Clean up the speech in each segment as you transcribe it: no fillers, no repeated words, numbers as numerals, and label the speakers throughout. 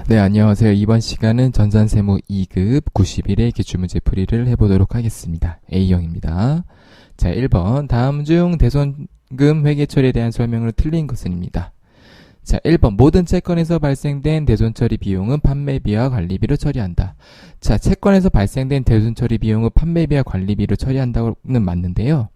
Speaker 1: 네, 안녕하세요. 이번 시간은 전산세무 2급 90일의 기출문제 풀이를 해보도록 하겠습니다. A형입니다. 자, 1번. 다음 중 대손금 회계 처리에 대한 설명으로 틀린 것은입니다. 자, 1번. 모든 채권에서 발생된 대손처리 비용은 판매비와 관리비로 처리한다. 자, 채권에서 발생된 대손처리 비용은 판매비와 관리비로 처리한다고는 맞는데요.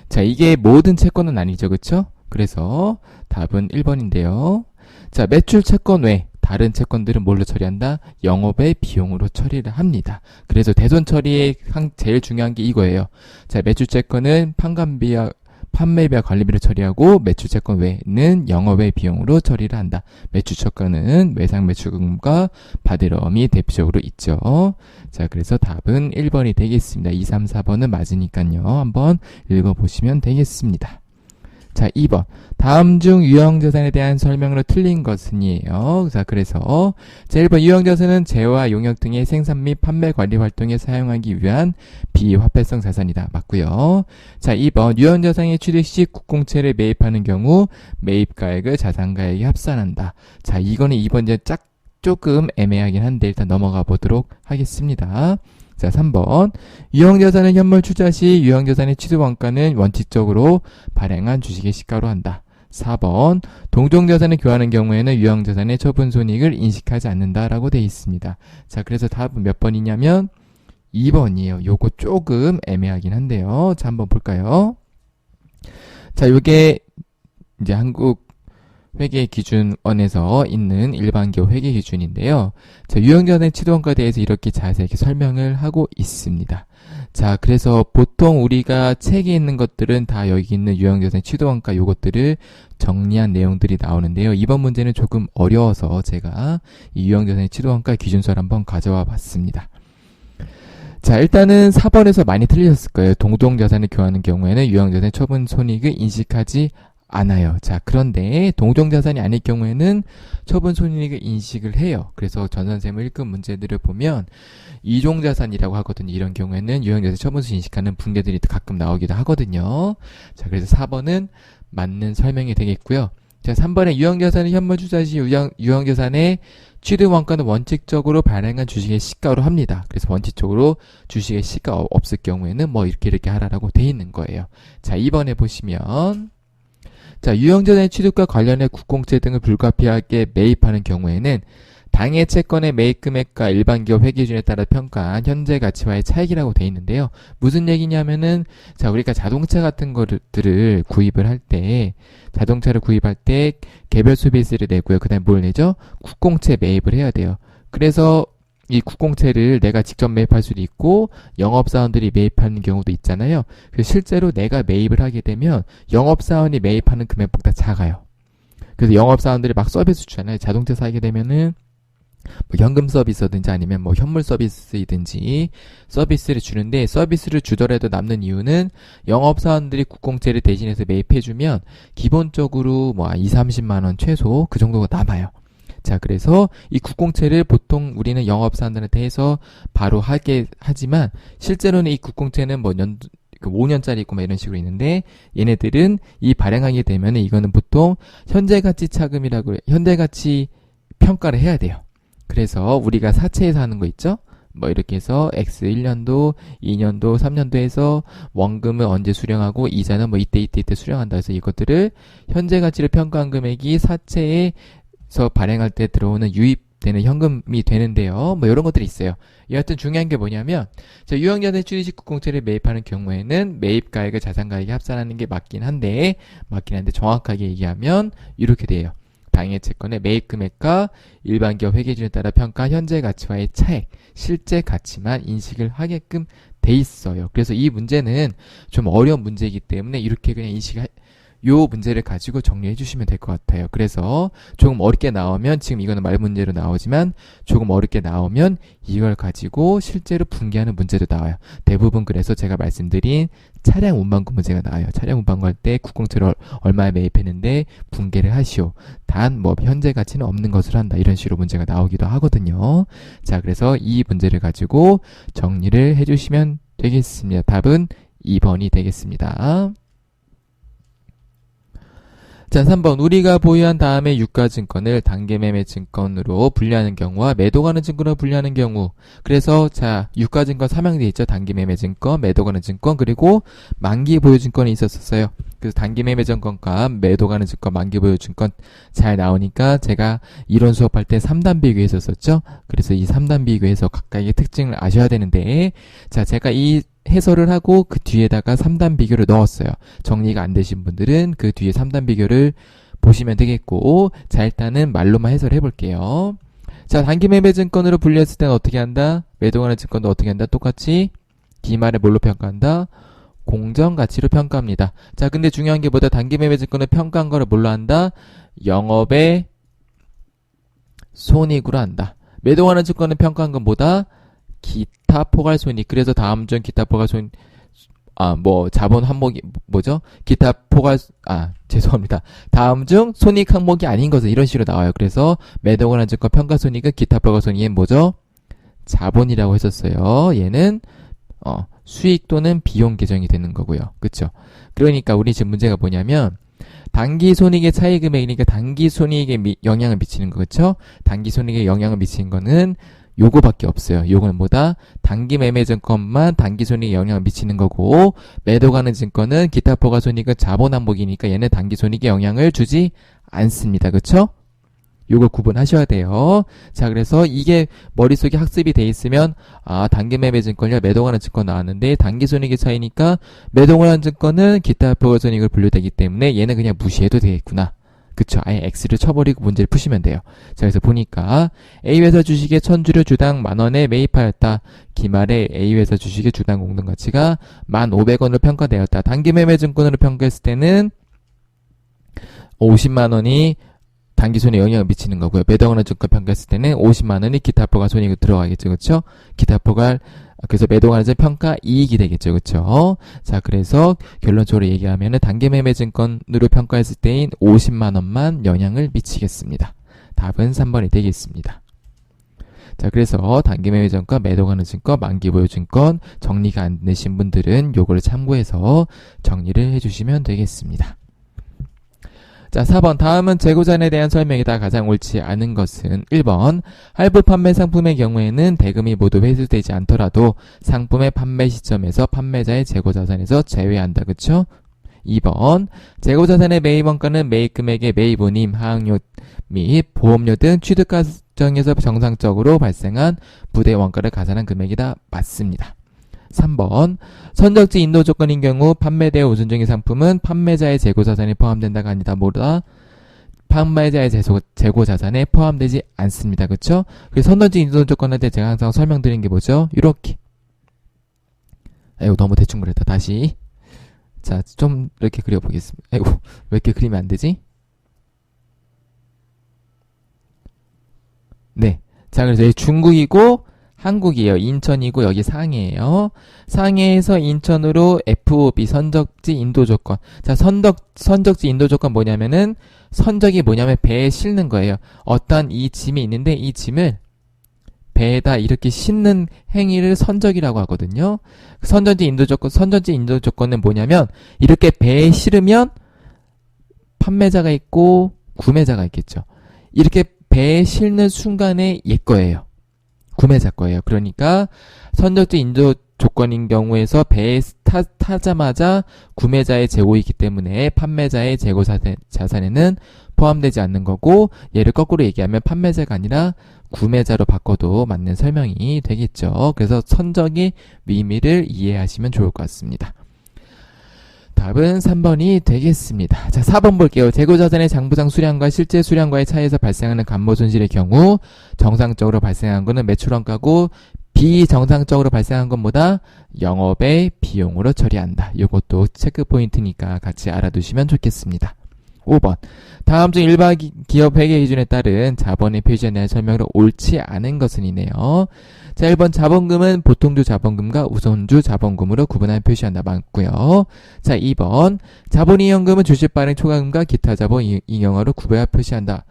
Speaker 1: 자, 이게 모든 채권은 아니죠. 그쵸? 그래서 답은 1번인데요. 자, 매출 채권 외 다른 채권들은 뭘로 처리한다? 영업의 비용으로 처리를 합니다. 그래서 대손 처리의 제일 중요한 게 이거예요. 자, 매출 채권은 판매비와 관리비를 처리하고 매출 채권 외는 영업의 비용으로 처리를 한다. 매출 채권은 외상 매출금과 바디럼이 대표적으로 있죠. 자, 그래서 답은 1번이 되겠습니다. 2, 3, 4번은 맞으니까요. 한번 읽어보시면 되겠습니다. 자, 2번. 다음 중 유형자산에 대한 설명으로 틀린 것은이에요. 자, 그래서 자, 1번 유형자산은 재화, 용역 등의 생산 및 판매 관리 활동에 사용하기 위한 비화폐성 자산이다. 맞고요. 자, 2번 유형자산의 취득 시 국공채를 매입하는 경우 매입가액을 자산가액에 합산한다. 자, 이거는 2번 이제 조금 애매하긴 한데 일단 넘어가 보도록 하겠습니다. 자, 3번. 유형자산은 현물 출자 시 유형자산의 취득원가는 원칙적으로 발행한 주식의 시가로 한다. 4번. 동종자산을 교환하는 경우에는 유형자산의 처분손익을 인식하지 않는다라고 되어 있습니다. 자, 그래서 답은 몇 번이냐면 2번이에요. 요거 조금 애매하긴 한데요. 자, 한번 볼까요? 자, 요게 이제 한국 회계 기준원에서 있는 일반교 회계 기준인데요. 자, 유형자산의 취득원가에 대해서 이렇게 자세하게 설명을 하고 있습니다. 자, 그래서 보통 우리가 책에 있는 것들은 다 여기 있는 유형자산의 취득원가 요것들을 정리한 내용들이 나오는데요. 이번 문제는 조금 어려워서 제가 이 유형자산의 취득원가 기준서를 한번 가져와 봤습니다. 자, 일단은 4번에서 많이 틀리셨을 거예요. 동종자산을 교환하는 경우에는 유형자산의 처분 손익을 인식하지 않아요. 자, 그런데 동종자산이 아닐 경우에는 처분 손익을 인식을 해요. 그래서 전산세무 1급 문제들을 보면 이종자산이라고 하거든요. 이런 경우에는 유형자산 처분손익 인식하는 분계들이 가끔 나오기도 하거든요. 자, 그래서 4번은 맞는 설명이 되겠고요. 자, 3번에 유형자산의 현물 투자 시 유형자산의 취득원가는 원칙적으로 발행한 주식의 시가로 합니다. 그래서 원칙적으로 주식의 시가 없을 경우에는 뭐 이렇게 하라라고 돼 있는 거예요. 자, 2번에 보시면 자, 유형자산의 취득과 관련해 국공채 등을 불가피하게 매입하는 경우에는 당해 채권의 매입 금액과 일반 기업 회계기준에 따라 평가한 현재 가치와의 차익이라고 돼 있는데요. 무슨 얘기냐면은 자, 우리가 자동차 같은 것들을 구입을 할 때 자동차를 구입할 때 개별 소비세를 내고요. 그다음에 뭘 내죠? 국공채 매입을 해야 돼요. 그래서 이 국공채를 내가 직접 매입할 수도 있고 영업사원들이 매입하는 경우도 있잖아요. 그래서 실제로 내가 매입을 하게 되면 영업사원이 매입하는 금액보다 작아요. 그래서 영업사원들이 막 서비스 주잖아요. 자동차 사게 되면은 뭐 현금 서비스든지 아니면 뭐 현물 서비스이든지 서비스를 주는데 서비스를 주더라도 남는 이유는 영업사원들이 국공채를 대신해서 매입해주면 기본적으로 뭐 2, 30만 원 최소 그 정도가 남아요. 자, 그래서 이 국공채를 보통 우리는 영업사원들한테 해서 바로 하게 하지만 실제로는 이 국공채는 뭐 5년짜리 있고 막 이런 식으로 있는데 얘네들은 이 발행하게 되면 이거는 보통 현재가치 차금이라고 현재가치 평가를 해야 돼요. 그래서 우리가 사채에서 하는 거 있죠? 뭐 이렇게 해서 X 1년도, 2년도, 3년도 해서 원금을 언제 수령하고 이자는 뭐 이때 수령한다 해서 이것들을 현재가치를 평가한 금액이 사채에 발행할 때 들어오는 유입되는 현금이 되는데요. 뭐 이런 것들이 있어요. 여하튼 중요한 게 뭐냐면 자, 유형자산의 취득식 국공채를 매입하는 경우에는 매입가액을 자산가액에 합산하는 게 맞긴 한데 정확하게 얘기하면 이렇게 돼요. 당해 채권의 매입 금액과 일반 기업 회계기준에 따라 평가 현재 가치와의 차액, 실제 가치만 인식을 하게끔 돼 있어요. 그래서 이 문제는 좀 어려운 문제이기 때문에 이렇게 그냥 요 문제를 가지고 정리해 주시면 될 것 같아요. 그래서 조금 어렵게 나오면 지금 이거는 말 문제로 나오지만 조금 어렵게 나오면 이걸 가지고 실제로 분기하는 문제도 나와요. 대부분 그래서 제가 말씀드린 차량 운반구 문제가 나와요. 차량 운반구 할 때 국공채를 얼마에 매입했는데 분계를 하시오. 단 뭐 현재 가치는 없는 것으로 한다. 이런 식으로 문제가 나오기도 하거든요. 자, 그래서 이 문제를 가지고 정리를 해 주시면 되겠습니다. 답은 2번이 되겠습니다. 자, 3번. 우리가 보유한 다음에 유가증권을 단기매매 증권으로 분류하는 경우와 매도 가는 증권으로 분류하는 경우. 그래서 자, 유가증권 3형제 있죠. 단기매매 증권, 매도 가는 증권, 그리고 만기 보유 증권이 있었어요. 그래서 단기매매 증권과 매도 가는 증권, 만기 보유 증권 잘 나오니까 제가 이론 수업할 때 3단 비교 했었었죠. 그래서 이 3단 비교에서 각각의 특징을 아셔야 되는데, 자, 제가 이 해설을 하고 그 뒤에다가 3단 비교를 넣었어요. 정리가 안 되신 분들은 그 뒤에 3단 비교를 보시면 되겠고, 자, 일단은 말로만 해설해 볼게요. 자, 단기매매 증권으로 분류했을 때는 어떻게 한다? 매도하는 증권도 어떻게 한다? 똑같이 기말에 뭘로 평가한다? 공정가치로 평가합니다. 자, 근데 중요한 게 뭐다? 단기매매 증권을 평가한 거를 뭘로 한다? 영업의 손익으로 한다. 매도하는 증권을 평가한 건 뭐다? 기타 포괄손익. 그래서 다음 중 기타 포괄손익, 자본 항목이 뭐죠? 기타 포괄, 죄송합니다. 다음 중 손익 항목이 아닌 것은 이런 식으로 나와요. 그래서 매도하는 증권 평가손익은 기타 포괄손익은 뭐죠? 자본이라고 했었어요. 얘는 수익 또는 비용 계정이 되는 거고요. 그쵸? 그러니까 우리 지금 문제가 뭐냐면 단기 손익의 차이 금액이니까 단기 손익에 영향을 미치는 거, 그쵸? 단기 손익에 영향을 미치는 거는 요거밖에 없어요. 요거는 뭐다? 단기 매매 증권만 단기 손익에 영향을 미치는 거고, 매도 가는 증권은 기타 포괄 손익은 자본 항목이니까 얘는 단기 손익에 영향을 주지 않습니다. 그쵸? 요걸 구분하셔야 돼요. 자, 그래서 이게 머릿속에 학습이 돼 있으면, 단기 매매 증권이랑 매도 가는 증권 나왔는데, 단기 손익의 차이니까 매도 가는 증권은 기타 포괄 손익을 분류되기 때문에 얘는 그냥 무시해도 되겠구나. 그쵸? 아예 X를 쳐버리고 문제를 푸시면 돼요. 자, 그래서 보니까 A회사 주식에 1000주를 주당 만원에 매입하였다. 기말에 A회사 주식의 주당 공동가치가 1,500원으로 평가되었다. 단기 매매 증권으로 평가했을 때는 50만원이 단기 손익에 영향을 미치는 거고요. 매도 가는 증권 평가했을 때는 50만원이 기타 포괄 손익으로 들어가겠죠. 그쵸? 기타 포괄, 그래서 매도 가는 평가 이익이 되겠죠. 그쵸? 자, 그래서 결론적으로 얘기하면은 단기 매매 증권으로 평가했을 때인 50만원만 영향을 미치겠습니다. 답은 3번이 되겠습니다. 자, 그래서 단기 매매 증권, 매도 가는 증권, 만기 보유 증권 정리가 안 되신 분들은 요거를 참고해서 정리를 해주시면 되겠습니다. 자, 4번. 다음은 재고잔에 대한 설명이다. 가장 옳지 않은 것은 1번. 할부 판매 상품의 경우에는 대금이 모두 회수되지 않더라도 상품의 판매 시점에서 판매자의 재고자산에서 제외한다. 그쵸? 2번. 재고자산의 매입원가는 매입금액의 매입운임, 하악료 및 보험료 등 취득 과정에서 정상적으로 발생한 부대 원가를 가산한 금액이다. 맞습니다. 3번. 선적지 인도 조건인 경우 판매되어 우선 중인 상품은 판매자의 재고자산에 포함된다가 아니다. 뭐다? 판매자의 재고자산에 포함되지 않습니다. 그쵸? 그래서 선적지 인도 조건할 때 제가 항상 설명드린 게 뭐죠? 이렇게. 아이고, 너무 대충 그렸다. 다시. 자, 좀 이렇게 그려보겠습니다. 아이고, 왜 이렇게 그리면 안 되지? 네. 자, 그래서 여기 중국이고 한국이에요. 인천이고 여기 상해예요. 상해에서 인천으로 FOB 선적지 인도 조건. 자, 선적지 인도 조건 뭐냐면은 선적이 뭐냐면 배에 실는 거예요. 어떤 이 짐이 있는데 이 짐을 배에다 이렇게 싣는 행위를 선적이라고 하거든요. 선적지 인도 조건은 뭐냐면 이렇게 배에 실으면 판매자가 있고 구매자가 있겠죠. 이렇게 배에 실는 순간에 얘 거예요. 구매자 거예요. 그러니까 선적지 인도 조건인 경우에서 배에 타자마자 구매자의 재고이기 때문에 판매자의 재고 자산에는 포함되지 않는 거고, 얘를 거꾸로 얘기하면 판매자가 아니라 구매자로 바꿔도 맞는 설명이 되겠죠. 그래서 선적의 의미를 이해하시면 좋을 것 같습니다. 답은 3번이 되겠습니다. 자, 4번 볼게요. 재고자산의 장부상 수량과 실제 수량과의 차이에서 발생하는 감모손실의 경우 정상적으로 발생한 것은 매출원가고 비정상적으로 발생한 건 뭐다? 영업의 비용으로 처리한다. 이것도 체크 포인트니까 같이 알아두시면 좋겠습니다. 5번. 다음 중 일반 기업 회계 기준에 따른 자본의 표시에 대한 설명으로 옳지 않은 것은 이네요. 자, 1번 자본금은 보통주 자본금과 우선주 자본금으로 구분하여 표시한다. 맞고요. 자, 2번 자본이용금은 주식 발행 초과금과 기타 자본 이용화로 구분하여 표시한다.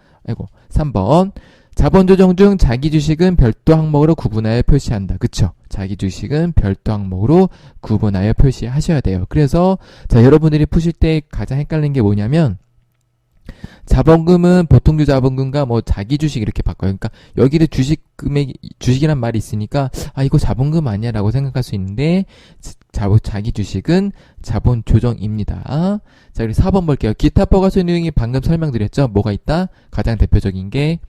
Speaker 1: 3번 자본조정 중 자기주식은 별도 항목으로 구분하여 표시한다. 그쵸? 자기주식은 별도 항목으로 구분하여 표시하셔야 돼요. 그래서 자, 여러분들이 푸실 때 가장 헷갈리는 게 뭐냐면 자본금은 보통주 자본금과 뭐 자기 주식 이렇게 바꿔요. 그러니까 여기도 주식이란 말이 있으니까 이거 자본금 아니야라고 생각할 수 있는데 자기 주식은 자본 조정입니다. 자, 그리고 4번 볼게요. 기타 포괄손익 등이 방금 설명드렸죠. 뭐가 있다? 가장 대표적인 게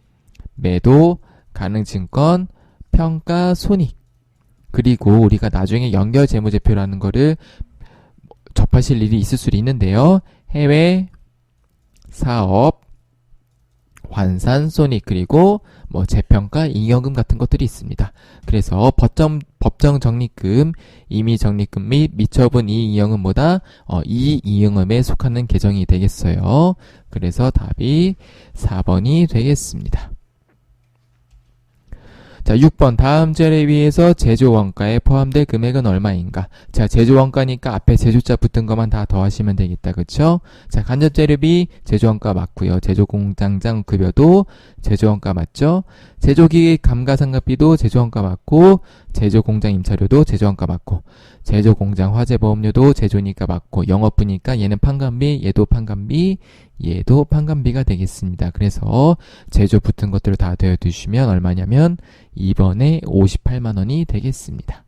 Speaker 1: 매도, 가능증권, 평가, 손익. 그리고 우리가 나중에 연결 재무제표라는 거를 접하실 일이 있을 수 있는데요. 해외 사업, 환산, 손익, 그리고 뭐 재평가, 잉여금 같은 것들이 있습니다. 그래서 법정 적립금, 임의 적립금 및 미처분 이익잉여금보다 이익잉여금에 속하는 계정이 되겠어요. 그래서 답이 4번이 되겠습니다. 자, 6번 다음 자료에 의해서 제조원가에 포함될 금액은 얼마인가? 자, 제조원가니까 앞에 제조자 붙은 것만 다 더하시면 되겠다. 그쵸? 자, 간접재료비 제조원가 맞고요. 제조공장장 급여도 제조원가 맞죠? 제조기계 감가상각비도 제조원가 맞고, 제조공장 임차료도 제조원가 맞고, 제조공장 화재보험료도 제조니까 맞고, 영업부니까 얘는 판관비, 얘도 판관비, 얘도 판관비가 되겠습니다. 그래서 제조 붙은 것들을 다 더해두시면 얼마냐면 2번에 58만원이 되겠습니다.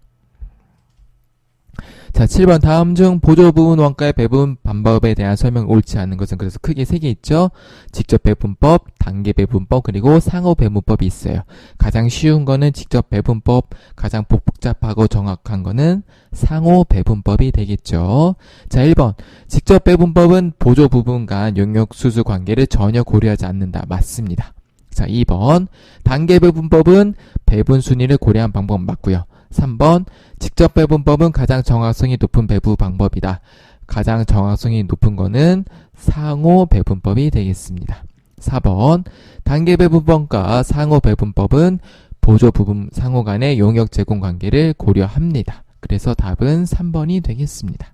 Speaker 1: 자, 7번 다음 중 보조부분 원가의 배분 방법에 대한 설명 옳지 않은 것은 그래서 크게 3개 있죠. 직접 배분법, 단계 배분법, 그리고 상호 배분법이 있어요. 가장 쉬운 거는 직접 배분법, 가장 복잡하고 정확한 거는 상호 배분법이 되겠죠. 자, 1번 직접 배분법은 보조부분 간 용역수수 관계를 전혀 고려하지 않는다. 맞습니다. 자, 2번 단계 배분법은 배분 순위를 고려한 방법 맞고요. 3번 직접 배분법은 가장 정확성이 높은 배분 방법이다. 가장 정확성이 높은 거는 상호 배분법이 되겠습니다. 4번 단계 배분법과 상호 배분법은 보조 부분 상호 간의 용역 제공 관계를 고려합니다. 그래서 답은 3번이 되겠습니다.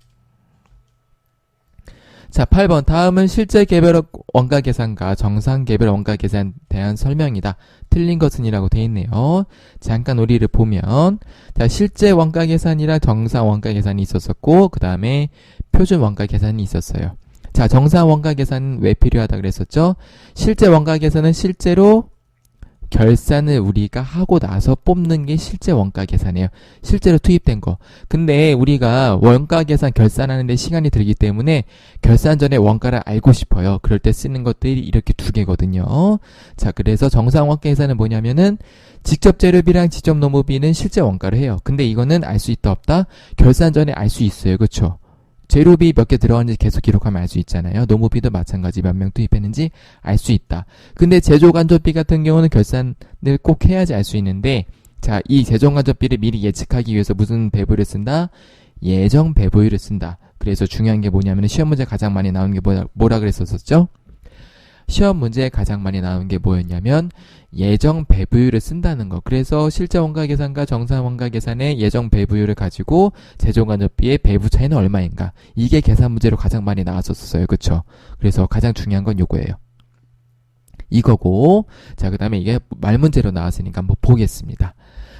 Speaker 1: 자, 8번 다음은 실제 개별 원가 계산과 정상 개별 원가 계산에 대한 설명이다. 틀린 것은 이라고 되어 있네요. 잠깐 우리를 보면 자, 실제 원가 계산이랑 정상 원가 계산이 있었었고 그 다음에 표준 원가 계산이 있었어요. 자, 정상 원가 계산은 왜 필요하다 그랬었죠? 실제 원가 계산은 실제로 결산을 우리가 하고 나서 뽑는 게 실제 원가 계산이에요. 실제로 투입된 거. 근데 우리가 원가 계산 결산하는데 시간이 들기 때문에 결산 전에 원가를 알고 싶어요. 그럴 때 쓰는 것들이 이렇게 2개거든요. 자, 그래서 정상 원가 계산은 뭐냐면은 직접 재료비랑 직접 노무비는 실제 원가를 해요. 근데 이거는 알 수 있다 없다? 결산 전에 알 수 있어요. 그쵸? 재료비 몇 개 들어갔는지 계속 기록하면 알 수 있잖아요. 노무비도 마찬가지 몇 명 투입했는지 알 수 있다. 근데 제조간접비 같은 경우는 결산을 꼭 해야지 알 수 있는데 자, 이 제조간접비를 미리 예측하기 위해서 무슨 배부를 쓴다? 예정 배부율을 쓴다. 그래서 중요한 게 뭐냐면 시험 문제 가장 많이 나오는 게 뭐라 그랬었죠? 시험 문제에 가장 많이 나오는 게 뭐였냐면 예정 배부율을 쓴다는 거. 그래서 실제 원가 계산과 정상 원가 계산의 예정 배부율을 가지고 제조간접비의 배부 차이는 얼마인가. 이게 계산 문제로 가장 많이 나왔었어요. 그쵸? 그래서 가장 중요한 건 요거예요. 이거고 자, 그 다음에 이게 말문제로 나왔으니까 한번 보겠습니다.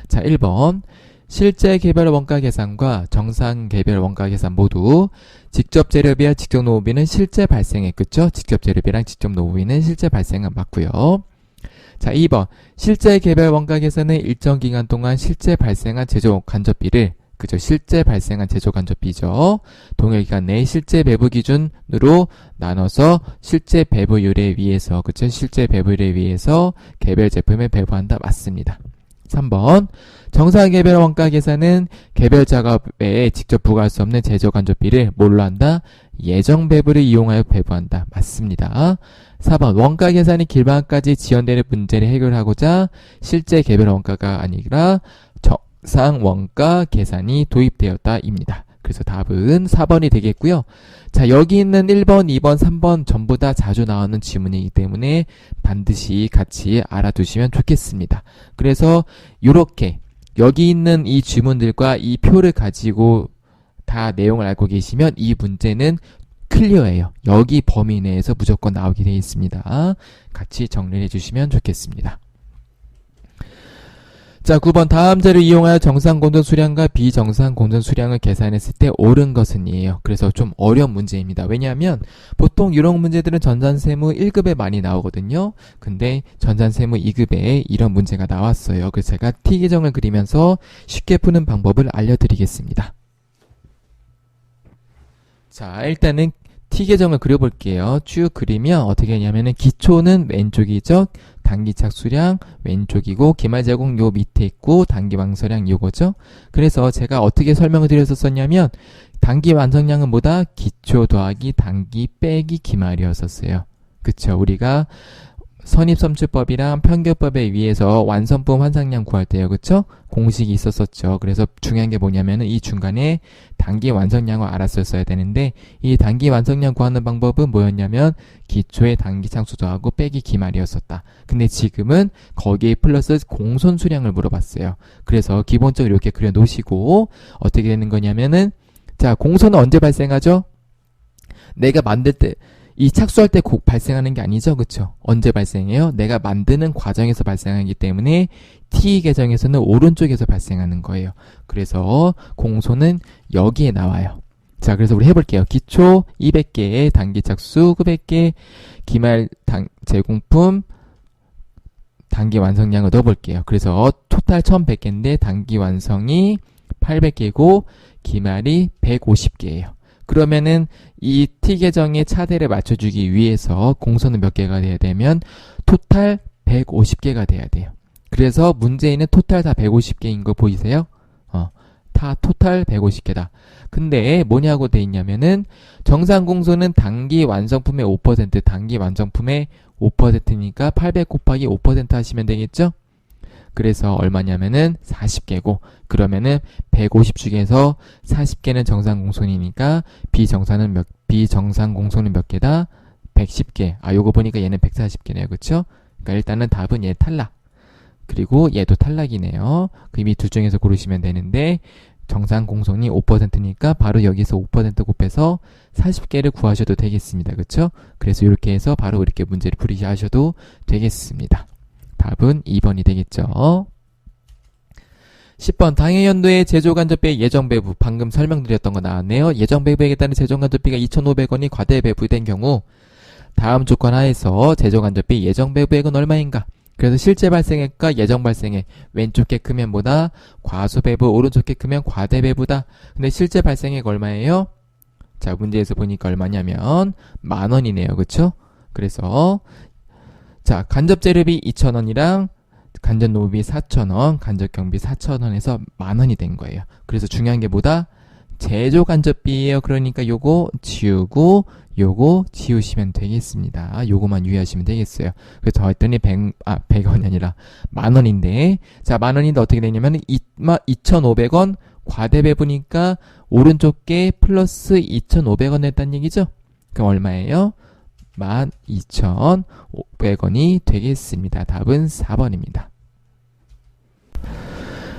Speaker 1: 자, 1번 실제 개별 원가 계산과 정상 개별 원가 계산 모두 직접 재료비와 직접 노무비는 실제 발생액, 그쵸? 직접 재료비랑 직접 노무비는 실제 발생액 맞고요. 자, 2번 실제 개별 원가 계산은 일정 기간 동안 실제 발생한 제조 간접비를 그죠? 실제 발생한 제조 간접비죠. 동일 기간 내에 실제 배부 기준으로 나눠서 실제 배부율에 의해서 그쵸? 실제 배부율에 의해서 개별 제품을 배부한다. 맞습니다. 3번 정상 개별 원가 계산은 개별 작업에 직접 부과할 수 없는 제조 간접비를 뭘로 한다? 예정 배부를 이용하여 배부한다. 맞습니다. 4번 원가 계산이 길방까지 지연되는 문제를 해결하고자 실제 개별 원가가 아니라 정상 원가 계산이 도입되었다 입니다. 그래서 답은 4번이 되겠고요. 자, 여기 있는 1번, 2번, 3번 전부 다 자주 나오는 지문이기 때문에 반드시 같이 알아두시면 좋겠습니다. 그래서 이렇게 여기 있는 이 지문들과 이 표를 가지고 다 내용을 알고 계시면 이 문제는 클리어예요. 여기 범위 내에서 무조건 나오게 되어 있습니다. 같이 정리해 주시면 좋겠습니다. 자, 자, 9번 다음 자료 이용하여 정상 공정 수량과 비정상 공정 수량을 계산했을 때 옳은 것은 이에요. 그래서 좀 어려운 문제입니다. 왜냐하면 보통 이런 문제들은 전산세무 1급에 많이 나오거든요. 근데 전산세무 2급에 이런 문제가 나왔어요. 그래서 제가 T계정을 그리면서 쉽게 푸는 방법을 알려드리겠습니다. 자, 일단은 T계정을 그려볼게요. 쭉 그리면 어떻게 하냐면은 기초는 왼쪽이죠. 단기착수량 왼쪽이고 기말제공 요 밑에 있고 단기완성량 요거죠. 그래서 제가 어떻게 설명을 드렸었냐면 단기 완성량은 뭐다? 기초 더하기 단기 빼기 기말이었었어요. 그쵸? 우리가 선입선출법이랑 편교법에 의해서 완성품 환산량 구할 때요. 그쵸? 공식이 있었었죠. 그래서 중요한 게 뭐냐면은 이 중간에 단기 완성량을 알았었어야 되는데 이 단기 완성량 구하는 방법은 뭐였냐면 기초의 단기 창수 더하고 빼기 기말이었었다. 근데 지금은 거기에 플러스 공손 수량을 물어봤어요. 그래서 기본적으로 이렇게 그려 놓으시고 어떻게 되는 거냐면은 자, 공손은 언제 발생하죠? 내가 만들 때 이 착수할 때 꼭 발생하는 게 아니죠. 그쵸? 언제 발생해요? 내가 만드는 과정에서 발생하기 때문에 T 계정에서는 오른쪽에서 발생하는 거예요. 그래서 공소는 여기에 나와요. 자, 그래서 우리 해볼게요. 기초 200개, 단기 착수 900개, 기말 제공품, 단기 완성량을 넣어볼게요. 그래서 토탈 1100개인데 단기 완성이 800개고 기말이 150개예요. 그러면은 이 T계정의 차대를 맞춰주기 위해서 공소는 몇 개가 돼야 되면 토탈 150개가 돼야 돼요. 그래서 문제에는 토탈 다 150개인 거 보이세요? 다 토탈 150개다. 근데 뭐냐고 돼 있냐면은 정상 공소는 단기 완성품의 5%, 단기 완성품의 5%니까 800 곱하기 5% 하시면 되겠죠? 그래서 얼마냐면은 40개고 그러면은 150 중에서 40개는 정상 공손이니까 비정상 공손은 몇 개다? 110개. 아, 요거 보니까 얘는 140개네요. 그쵸? 그러니까 일단은 답은 얘 탈락. 그리고 얘도 탈락이네요. 그럼 이 둘 중에서 고르시면 되는데 정상 공손이 5%니까 바로 여기서 5% 곱해서 40개를 구하셔도 되겠습니다. 그쵸? 그래서 이렇게 해서 바로 이렇게 문제를 풀이하셔도 되겠습니다. 답은 2번이 되겠죠. 10번 당해연도의 제조간접비의 예정배부 방금 설명드렸던 거 나왔네요. 예정배부에 따른 제조간접비가 2,500원이 과대배부된 경우 다음 조건 하에서 제조간접비 예정배부액은 얼마인가? 그래서 실제 발생액과 예정 발생액 왼쪽 게 크면 뭐다? 과소배부 오른쪽 게 크면 과대배부다. 근데 실제 발생액 얼마예요? 자, 문제에서 보니까 얼마냐면 10,000원이네요. 그쵸? 그래서 자, 간접재료비 2,000원이랑 간접노무비 4,000원, 간접경비 4,000원에서 10,000원이 된 거예요. 그래서 중요한 게 뭐다? 제조간접비예요. 그러니까 요거 지우고 요거 지우시면 되겠습니다. 요거만 유의하시면 되겠어요. 그래서 더했더니 100원이 아니라 10,000원인데 자, 10,000원인데 어떻게 되냐면 2,500원 과대배부니까 오른쪽 게 플러스 2,500원 했다는 얘기죠? 그럼 얼마예요? 12,500원이 되겠습니다. 답은 4번입니다.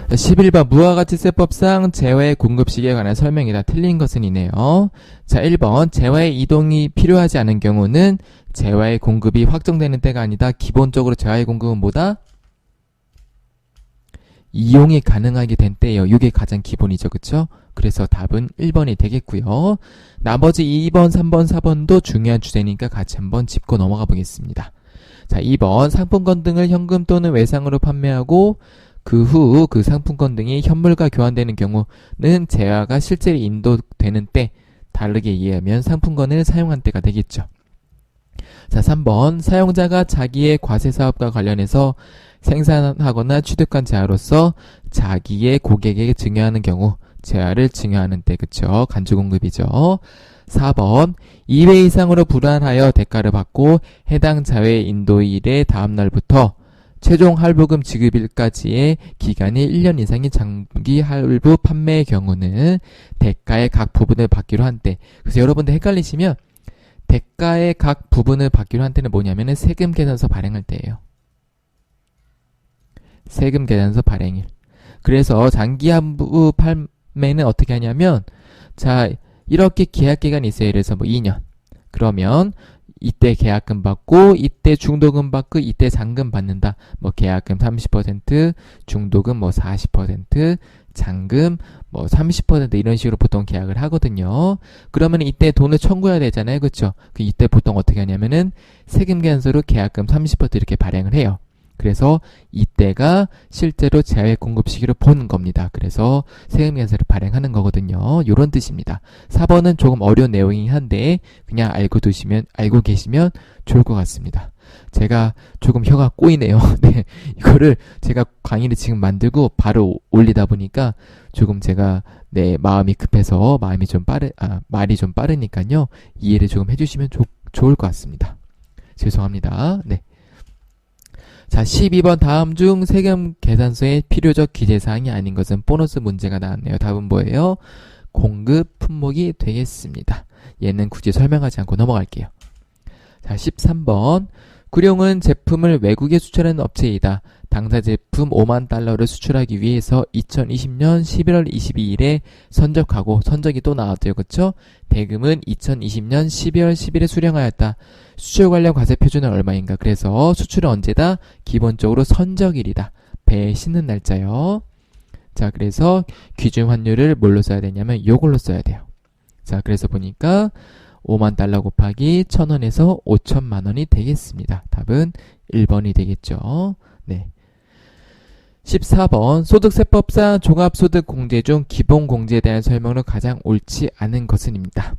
Speaker 1: 11번 무화과치세법상 재화의 공급시기에 관한 설명이다. 틀린 것은 이네요. 자, 1번 재화의 이동이 필요하지 않은 경우는 재화의 공급이 확정되는 때가 아니다. 기본적으로 재화의 공급은 뭐다? 이용이 가능하게 된 때예요. 이게 가장 기본이죠. 그쵸? 그래서 답은 1번이 되겠고요. 나머지 2번, 3번, 4번도 중요한 주제니까 같이 한번 짚고 넘어가 보겠습니다. 자, 2번 상품권 등을 현금 또는 외상으로 판매하고 그 후 그 상품권 등이 현물과 교환되는 경우는 재화가 실제로 인도되는 때 다르게 이해하면 상품권을 사용한 때가 되겠죠. 자, 3번 사용자가 자기의 과세사업과 관련해서 생산하거나 취득한 재화로서 자기의 고객에게 증여하는 경우 재화를 증여하는 때, 그쵸? 간주공급이죠. 4번 2회 이상으로 불환하여 대가를 받고 해당 자회 인도일의 다음날부터 최종 할부금 지급일까지의 기간이 1년 이상인 장기 할부 판매의 경우는 대가의 각 부분을 받기로 한 때. 그래서 여러분들 헷갈리시면 대가의 각 부분을 받기로 한 때는 뭐냐면은 세금 계산서 발행할 때예요. 세금 계산서 발행일. 그래서 장기 할부 판매는 어떻게 하냐면 자, 이렇게 계약 기간이 있어요. 그래서 뭐 2년. 그러면 이때 계약금 받고 이때 중도금 받고 이때 잔금 받는다. 뭐 계약금 30%, 중도금 뭐 40%, 잔금 뭐 30% 이런 식으로 보통 계약을 하거든요. 그러면 이때 돈을 청구해야 되잖아요. 그렇죠? 이때 보통 어떻게 하냐면은 세금 계산서로 계약금 30% 이렇게 발행을 해요. 그래서 이때가 실제로 제외 공급 시기로 보는 겁니다. 그래서 세금 계산서를 발행하는 거거든요. 요런 뜻입니다. 4번은 조금 어려운 내용이긴 한데 그냥 알고 계시면 좋을 것 같습니다. 제가 조금 혀가 꼬이네요. 네, 이거를 제가 강의를 지금 만들고 바로 올리다 보니까 조금 제가 마음이 급해서 말이 좀 빠르니까요. 이해를 조금 해주시면 좋을 것 같습니다. 죄송합니다. 네. 자, 12번 다음 중 세금 계산서의 필요적 기재사항이 아닌 것은 보너스 문제가 나왔네요. 답은 뭐예요? 공급 품목이 되겠습니다. 얘는 굳이 설명하지 않고 넘어갈게요. 자, 13번 구룡은 제품을 외국에 수출하는 업체이다. 당사 제품 5만 달러를 수출하기 위해서 2020년 11월 22일에 선적이 또 나왔대요. 그쵸? 대금은 2020년 12월 10일에 수령하였다. 수출 관련 과세 표준은 얼마인가? 그래서 수출은 언제다? 기본적으로 선적일이다. 배에 싣는 날짜요. 자, 그래서 기준 환율을 뭘로 써야 되냐면 이걸로 써야 돼요. 자, 그래서 보니까 5만 달러 곱하기 1,000원에서 5천만 원이 되겠습니다. 답은 1번이 되겠죠. 네. 14번 소득세법상 종합소득공제 중 기본공제에 대한 설명으로 가장 옳지 않은 것은입니다.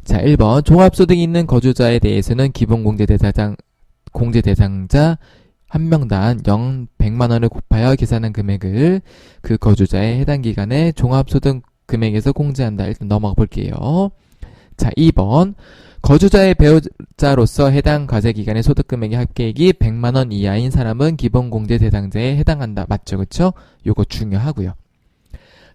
Speaker 1: 자, 1번 종합소득이 있는 거주자에 대해서는 기본공제 대상자 한 명당 100만원을 곱하여 계산한 금액을 그 거주자의 해당 기간에 종합소득 금액에서 공제한다. 일단 넘어가 볼게요. 자, 2번 거주자의 배우자로서 해당 과세기간의 소득금액의 합계액이 100만원 이하인 사람은 기본공제 대상자에 해당한다. 맞죠? 그쵸? 요거 중요하고요.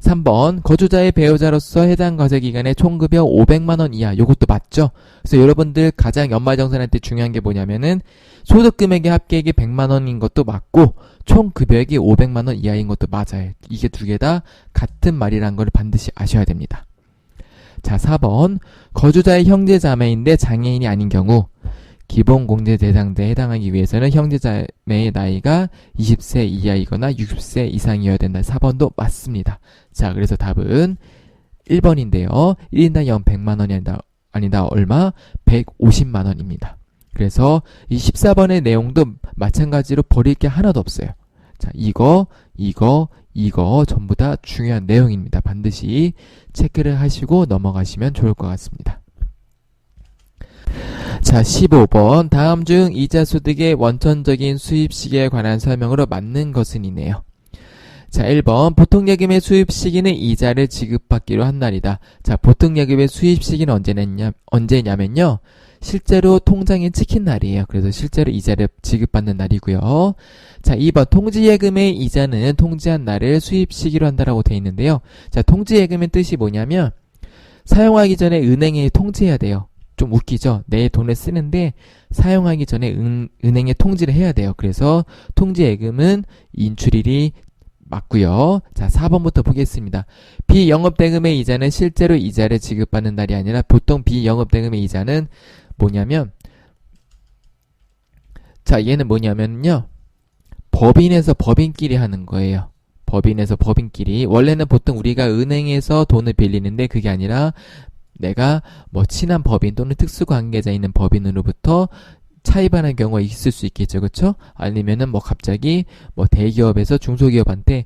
Speaker 1: 3번 거주자의 배우자로서 해당 과세기간의 총급여 500만원 이하. 요것도 맞죠? 그래서 여러분들 가장 연말정산할 때 중요한 게 뭐냐면은 소득금액의 합계액이 100만원인 것도 맞고 총급여액이 500만원 이하인 것도 맞아요. 이게 두 개 다 같은 말이라는 걸 반드시 아셔야 됩니다. 자, 4번 거주자의 형제자매인데 장애인이 아닌 경우 기본공제 대상자에 해당하기 위해서는 형제자매의 나이가 20세 이하이거나 60세 이상이어야 된다. 4번도 맞습니다. 자, 그래서 답은 1번인데요. 1인당 연 100만원이 아니다. 얼마? 150만원입니다. 그래서 이 14번의 내용도 마찬가지로 버릴 게 하나도 없어요. 자, 이거 전부 다 중요한 내용입니다. 반드시 체크를 하시고 넘어가시면 좋을 것 같습니다. 자, 15번 다음 중 이자 소득의 원천적인 수입 시기에 관한 설명으로 맞는 것은 이네요. 자, 1번 보통예금의 수입 시기는 이자를 지급받기로 한 날이다. 자, 보통예금의 수입 시기는 언제냐면요. 실제로 통장에 찍힌 날이에요. 그래서 실제로 이자를 지급받는 날이고요. 자, 2번 통지예금의 이자는 통지한 날을 수입 시기로 한다라고 되어 있는데요. 자, 통지예금의 뜻이 뭐냐면 사용하기 전에 은행에 통지해야 돼요. 좀 웃기죠? 내 돈을 쓰는데 사용하기 전에 은행에 통지를 해야 돼요. 그래서 통지예금은 인출일이 맞고요. 자, 4번부터 보겠습니다. 비영업대금의 이자는 실제로 이자를 지급받는 날이 아니라 보통 비영업대금의 이자는 뭐냐면 자, 얘는 뭐냐면요. 법인에서 법인끼리 하는 거예요. 법인에서 법인끼리. 원래는 보통 우리가 은행에서 돈을 빌리는데 그게 아니라 내가 뭐 친한 법인 또는 특수관계자 있는 법인으로부터 차입하는 경우가 있을 수 있겠죠. 그쵸? 아니면은 뭐 갑자기 뭐 대기업에서 중소기업한테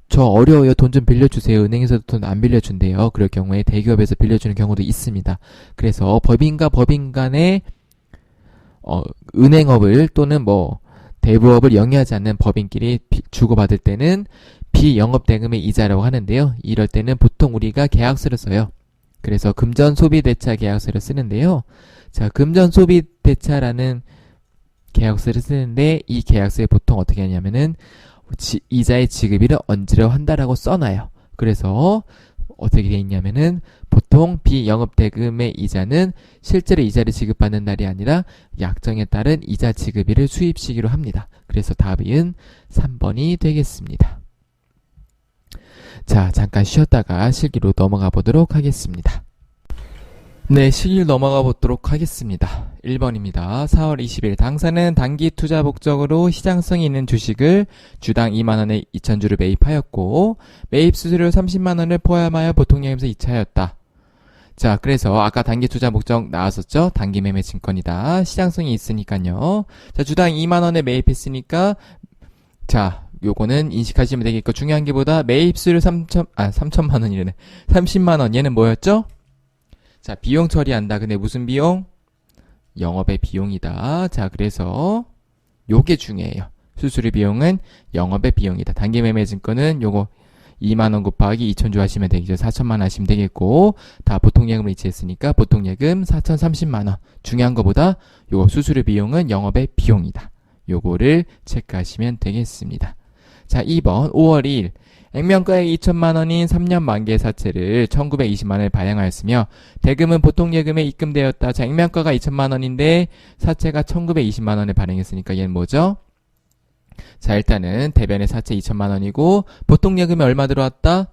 Speaker 1: 저 어려워요. 돈 좀 빌려주세요. 은행에서도 돈 안 빌려준대요. 그럴 경우에 대기업에서 빌려주는 경우도 있습니다. 그래서 법인과 법인 간의 은행업을 또는 뭐 대부업을 영위하지 않는 법인끼리 주고받을 때는 비영업대금의 이자라고 하는데요. 이럴 때는 보통 우리가 계약서를 써요. 그래서 금전소비대차 계약서를 쓰는데요. 자, 금전소비대차라는 계약서를 쓰는데 이 계약서에 보통 어떻게 하냐면은 이자의 지급일을 언제로 한다라고 써놔요. 그래서 어떻게 되어 있냐면은 보통 비영업대금의 이자는 실제로 이자를 지급받는 날이 아니라 약정에 따른 이자 지급일을 수입 시기로 합니다. 그래서 답은 3번이 되겠습니다. 자, 잠깐 쉬었다가 실기로 넘어가 보도록 하겠습니다. 네, 시길 넘어가 보도록 하겠습니다. 1번입니다. 4월 20일 당사는 단기 투자 목적으로 시장성이 있는 주식을 주당 2만원에 2,000주를 매입하였고 매입 수수료 30만원을 포함하여 보통예금에서 이체하였다. 자, 그래서 아까 단기 투자 목적 나왔었죠? 단기 매매 증권이다. 시장성이 있으니까요. 자, 주당 2만원에 매입했으니까 자, 요거는 인식하시면 되겠고 중요한 게 보다 매입수를 3천만원이래네. 30만원. 얘는 뭐였죠? 자, 비용 처리한다. 근데 무슨 비용? 영업의 비용이다. 자, 그래서 요게 중요해요. 수수료 비용은 영업의 비용이다. 단기 매매 증권은 요거 2만원 곱하기 2,000주 하시면 되겠죠. 4천만 하시면 되겠고 다 보통예금을 이체했으니까 보통예금 4,030만원. 중요한 거보다 요거 수수료 비용은 영업의 비용이다. 요거를 체크하시면 되겠습니다. 자, 2번 5월 2일 액면가액 2천만원인 3년 만기의 사채를 1920만원에 발행하였으며 대금은 보통예금에 입금되었다. 자, 액면가가 2천만원인데 사채가 1920만원에 발행했으니까 얘는 뭐죠? 자, 일단은 대변의 사채 2천만원이고 보통예금에 얼마 들어왔다?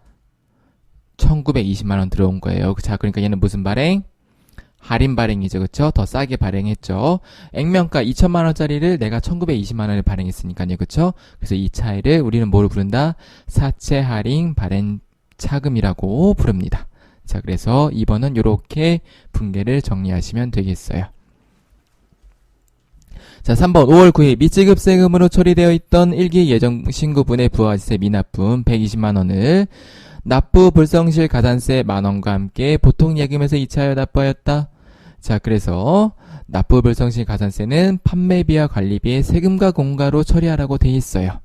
Speaker 1: 1920만원 들어온 거예요. 자, 그러니까 얘는 무슨 발행? 할인 발행이죠. 그쵸? 더 싸게 발행했죠. 액면가 2천만원짜리를 내가 1920만원에 발행했으니까요. 그쵸? 그래서 이 차이를 우리는 뭐로 부른다? 사채 할인 발행 차금이라고 부릅니다. 자, 그래서 2번은 이렇게 분계를 정리하시면 되겠어요. 자, 3번 5월 9일 미지급 세금으로 처리되어 있던 1기 예정 신고분의 부가세 미납분 120만원을 납부 불성실 가산세 만원과 함께 보통예금에서 이체하여 납부하였다. 자, 그래서 납부 불성실 가산세는 판매비와 관리비의 세금과 공과로 처리하라고 돼 있어요.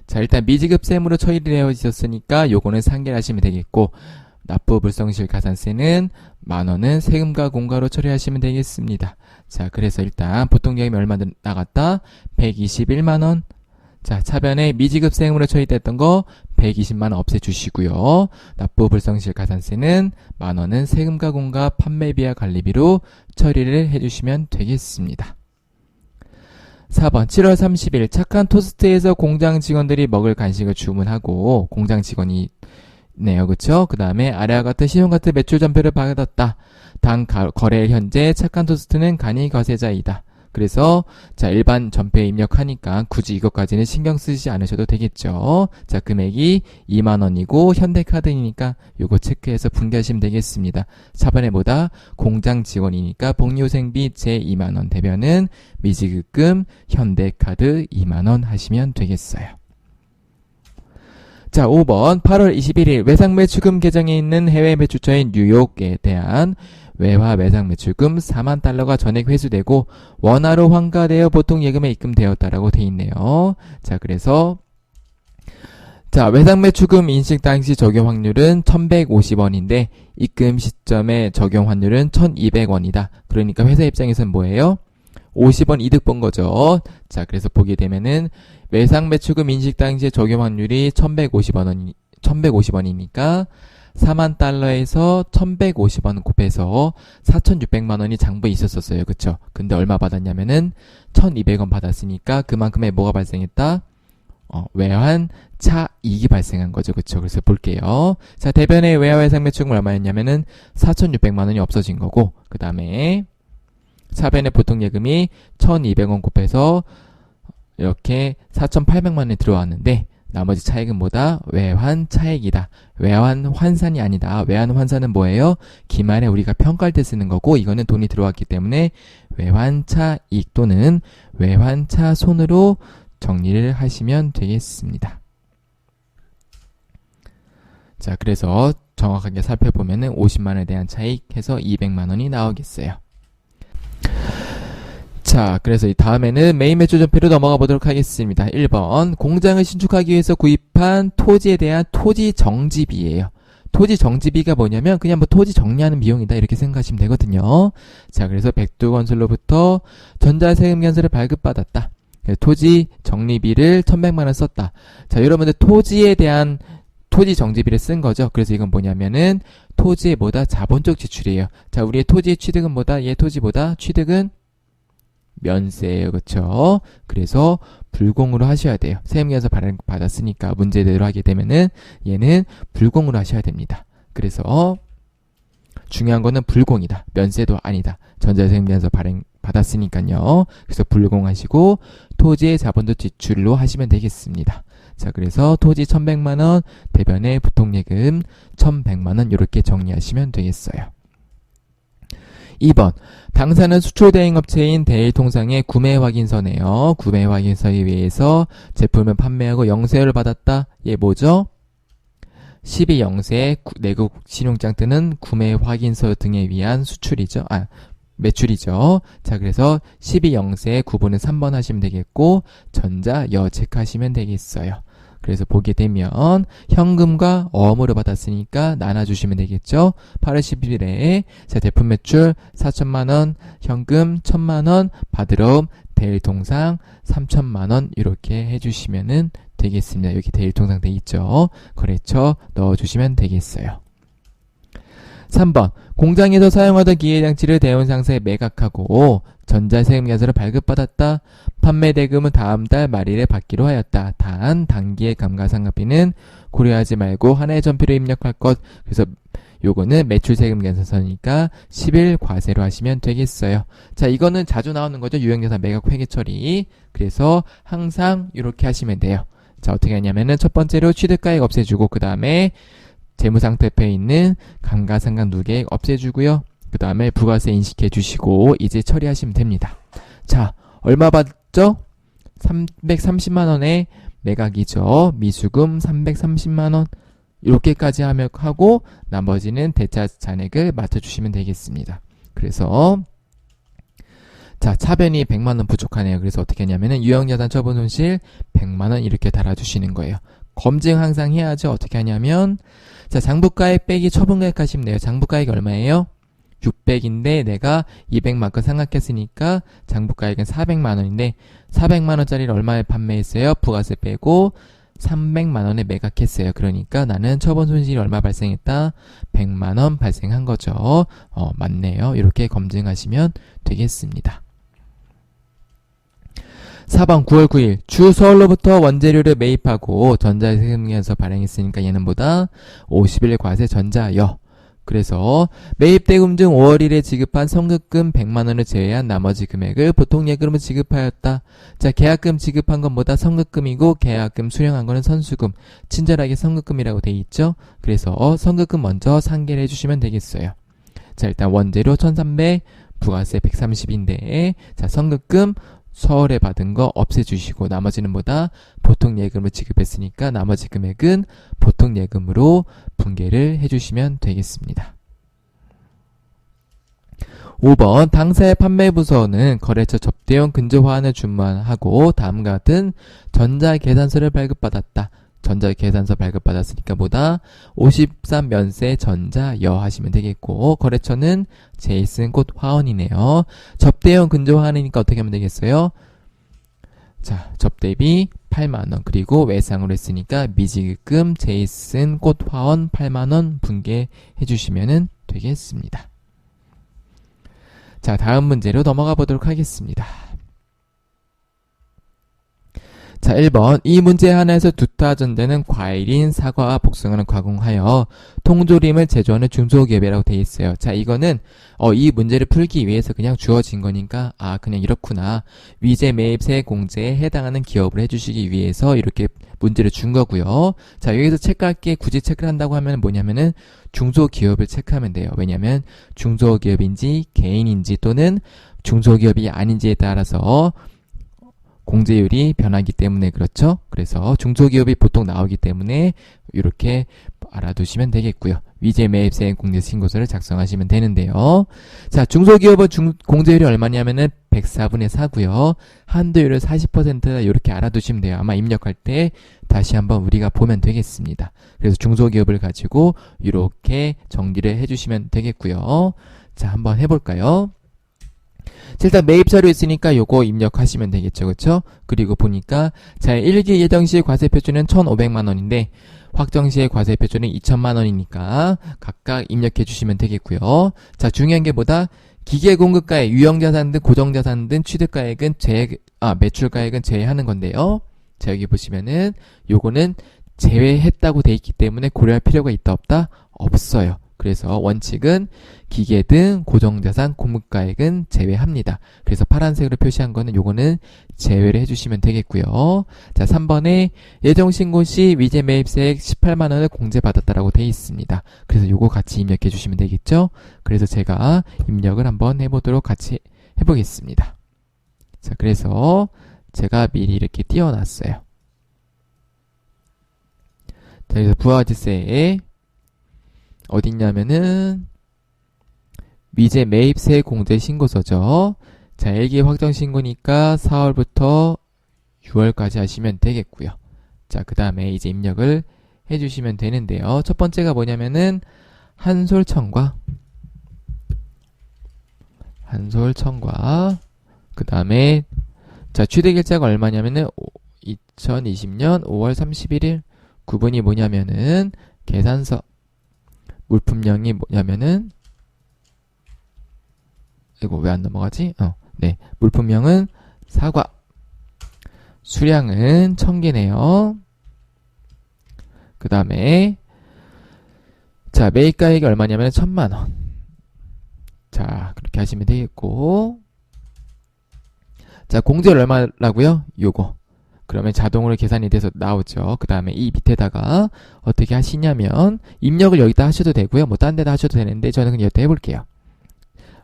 Speaker 1: 자, 일단 미지급세무로 처리되어 있었으니까 요거는 상계하시면 되겠고 납부 불성실 가산세는 만원은 세금과 공과로 처리하시면 되겠습니다. 자, 그래서 일단 보통예금이 얼마 나갔다? 121만원. 자, 차변에 미지급 세금으로 처리됐던 거 120만원 없애주시고요. 납부 불성실 가산세는 만원은 세금과 공과 판매비와 관리비로 처리를 해주시면 되겠습니다. 4번 7월 30일 착한 토스트에서 공장 직원들이 먹을 간식을 주문하고 공장 직원이 네요, 그쵸? 그 다음에 아래와 같은 신용카드 매출 전표를 받았다. 당 거래일 현재 착한 토스트는 간이 거세자이다. 그래서 자, 일반 전표에 입력하니까 굳이 이것까지는 신경 쓰지 않으셔도 되겠죠. 자, 금액이 2만원이고 현대카드니까 요거 체크해서 분개하시면 되겠습니다. 차번에보다 공장 직원이니까 복리후생비 제 2만원 대변은 미지급금 현대카드 2만원 하시면 되겠어요. 자, 5번 8월 21일 외상매출금 계정에 있는 해외 매출처인 뉴욕에 대한 외화 매상 매출금 4만 달러가 전액 회수되고 원화로 환가되어 보통예금에 입금되었다라고 돼 있네요. 자, 그래서 자, 외상 매출금 인식 당시 적용 확률은 1,150원인데 입금 시점의 적용 환율은 1,200원이다. 그러니까 회사 입장에서는 뭐예요? 50원 이득 본 거죠. 자, 그래서 보게 되면은 외상 매출금 인식 당시의 적용 확률이 1,150원이니까 4만 달러에서 1,150원 곱해서 4,600만원이 장부에 있었어요. 그쵸? 근데 얼마 받았냐면은 1,200원 받았으니까 그만큼의 뭐가 발생했다? 외환 차익이 발생한 거죠. 그쵸? 그래서 볼게요. 자, 대변의 외화 외상 매출금 얼마였냐면은 4,600만원이 없어진 거고, 그 다음에 차변의 보통예금이 1,200원 곱해서 이렇게 4,800만원이 들어왔는데 나머지 차익은 뭐다? 외환 차익이다. 외환 환산이 아니다. 외환 환산은 뭐예요? 기말에 우리가 평가할 때 쓰는 거고 이거는 돈이 들어왔기 때문에 외환 차익 또는 외환 차손으로 정리를 하시면 되겠습니다. 자, 그래서 정확하게 살펴보면은 50만원에 대한 차익 해서 200만원이 나오겠어요. 자, 그래서 이 다음에는 메인 매출 전표로 넘어가 보도록 하겠습니다. 1번 공장을 신축하기 위해서 구입한 토지에 대한 토지 정지비예요. 토지 정지비가 뭐냐면 그냥 뭐 토지 정리하는 비용이다 이렇게 생각하시면 되거든요. 자, 그래서 백두건설로부터 전자세금 견세를 발급받았다. 토지 정리비를 1,100만원 썼다. 자, 여러분들 토지에 대한 토지 정지비를 쓴 거죠. 그래서 이건 뭐냐면은 토지의 뭐다? 자본적 지출이에요. 자, 우리의 토지의 취득은 뭐다? 얘 토지보다 취득은 면세예요. 그쵸? 그래서 불공으로 하셔야 돼요. 세금계산서 받았으니까 문제대로 하게 되면은 얘는 불공으로 하셔야 됩니다. 그래서 중요한 거는 불공이다. 면세도 아니다. 전자세금계산서 발행받았으니까요. 그래서 불공하시고 토지의 자본도 지출로 하시면 되겠습니다. 자, 그래서 토지 1100만원, 대변에 보통예금 1100만원 이렇게 정리하시면 되겠어요. 2번, 당사는 수출대행업체인 대일통상의 구매확인서네요. 구매확인서에 의해서 제품을 판매하고 영세를 받았다. 얘 뭐죠? 12영세 내국 신용장 뜨는 구매확인서 등에 위한 수출이죠. 매출이죠. 자, 그래서 12영세 구분은 3번 하시면 되겠고 전자여 체크하시면 되겠어요. 그래서 보게 되면 현금과 어음으로 받았으니까 나눠주시면 되겠죠. 8월 10일에 자, 대품 매출 4천만원, 현금 1천만원, 받으러 대일통상 3천만원 이렇게 해주시면 되겠습니다. 여기 대일통상 돼 있죠. 거래처 넣어주시면 되겠어요. 3번, 공장에서 사용하던 기계장치를 대운상사에 매각하고 전자세금계산서를 발급받았다. 판매대금은 다음 달 말일에 받기로 하였다. 단, 단기의 감가상각비는 고려하지 말고 한 해 전비로 입력할 것. 그래서 요거는 매출세금계산서니까 10일 과세로 하시면 되겠어요. 자, 이거는 자주 나오는 거죠. 유형자산 매각 회계 처리. 그래서 항상 이렇게 하시면 돼요. 자, 어떻게 하냐면은 첫 번째로 취득가액 없애주고 그 다음에 재무상태표에 있는 감가상각 누계액 없애주고요. 그 다음에 부가세 인식해 주시고 이제 처리하시면 됩니다. 자, 얼마 받죠? 330만원의 매각이죠. 미수금 330만원 이렇게까지 하고 나머지는 대차 잔액을 맞춰주시면 되겠습니다. 그래서 자, 차변이 100만원 부족하네요. 그래서 어떻게 하냐면은 유형자산 처분 손실 100만원 이렇게 달아주시는 거예요. 검증 항상 해야죠. 어떻게 하냐면 자, 장부가액 빼기 처분가액 하시면 돼요. 장부가액이 얼마예요? 600인데 내가 200만큼 상각했으니까 장부가액은 400만원인데 400만원짜리를 얼마에 판매했어요? 부가세 빼고 300만원에 매각했어요. 그러니까 나는 처분 손실이 얼마 발생했다? 100만원 발생한 거죠. 맞네요. 이렇게 검증하시면 되겠습니다. 4번 9월 9일 주 서울로부터 원재료를 매입하고 전자세금계산서 발행했으니까 얘는 뭐다? 50일 과세 전자여. 그래서 매입대금 중 5월 1일에 지급한 선급금 100만원을 제외한 나머지 금액을 보통예금으로 지급하였다. 자, 계약금 지급한 건 뭐다? 선급금이고 계약금 수령한 거는 선수금. 친절하게 선급금이라고 돼 있죠. 그래서 선급금 먼저 상계를 해주시면 되겠어요. 자, 일단 원재료 1300, 부가세 130인데 자, 선급금 서울에 받은 거 없애주시고 나머지는 뭐다? 보통예금으로 지급했으니까 나머지 금액은 보통예금으로 분계를 해주시면 되겠습니다. 5번 당사의 판매부서는 거래처 접대용 근저화환을 주문하고 다음과 같은 전자계산서를 발급받았다. 전자계산서 발급받았으니까 뭐다? 53면세 전자여 하시면 되겠고 거래처는 제이슨 꽃 화원이네요. 접대용 근저화환이니까 어떻게 하면 되겠어요? 자, 접대비 8만원 그리고 외상으로 했으니까 미지급금 제이슨 꽃 화원 8만원 분계해 주시면 되겠습니다. 자, 다음 문제로 넘어가 보도록 하겠습니다. 자, 1번. 이 문제 하나에서 두타 전자는 과일인 사과와 복숭아를 가공하여 통조림을 제조하는 중소기업이라고 되어 있어요. 자, 이거는 이 문제를 풀기 위해서 그냥 주어진 거니까 그냥 이렇구나. 위제 매입세 공제에 해당하는 기업을 해주시기 위해서 이렇게 문제를 준 거고요. 자, 여기서 체크할 게 굳이 체크를 한다고 하면 뭐냐면은 중소기업을 체크하면 돼요. 왜냐면 중소기업인지 개인인지 또는 중소기업이 아닌지에 따라서 공제율이 변하기 때문에 그렇죠. 그래서 중소기업이 보통 나오기 때문에 이렇게 알아두시면 되겠고요. 위제 매입세 공제 신고서를 작성하시면 되는데요. 자, 중소기업은 공제율이 얼마냐면은 104분의 4고요. 한도율을 40%다 이렇게 알아두시면 돼요. 아마 입력할 때 다시 한번 우리가 보면 되겠습니다. 그래서 중소기업을 가지고 이렇게 정리를 해주시면 되겠고요. 자, 한번 해볼까요? 일단 매입자료 있으니까 요거 입력하시면 되겠죠. 그쵸? 그리고 보니까 자, 1기 예정시의 과세표준은 1,500만원인데 확정시의 과세표준은 2,000만원이니까 각각 입력해 주시면 되겠고요. 자, 중요한 게 뭐다? 기계공급가액, 유형자산 등 고정자산 등 취득가액은 매출가액은 제외하는 건데요. 자, 여기 보시면은 요거는 제외했다고 돼 있기 때문에 고려할 필요가 있다 없다? 없어요. 그래서 원칙은 기계 등 고정자산 공급가액은 제외합니다. 그래서 파란색으로 표시한 거는 요거는 제외를 해주시면 되겠고요. 자, 3번에 예정신고 시 위제 매입세액 18만원을 공제받았다라고 되어 있습니다. 그래서 요거 같이 입력해 주시면 되겠죠? 그래서 제가 입력을 한번 해보도록 같이 해보겠습니다. 자, 그래서 제가 미리 이렇게 띄워놨어요. 자, 그래서 부가가치세에 어딨냐면은 미제 매입세 공제 신고서죠. 자, 일기 확정 신고니까 4월부터 6월까지 하시면 되겠고요. 자, 그 다음에 이제 입력을 해주시면 되는데요. 첫 번째가 뭐냐면은 한솔청과 그 다음에 자, 취득일자가 얼마냐면은 2020년 5월 31일 구분이 뭐냐면은 계산서, 물품명이 뭐냐면은 이거 왜 안 넘어가지? 네, 물품명은 사과, 수량은 1000개네요. 그 다음에 자, 매입가액이 얼마냐면 1000만원. 자, 그렇게 하시면 되겠고, 자, 공제를 얼마라고요? 요거. 그러면 자동으로 계산이 돼서 나오죠. 그 다음에 이 밑에다가 어떻게 하시냐면 입력을 여기다 하셔도 되고요. 뭐 딴 데다 하셔도 되는데 저는 그냥 여기다 해볼게요.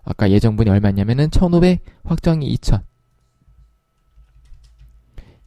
Speaker 1: 아까 예정분이 얼마냐면은 1500, 확정이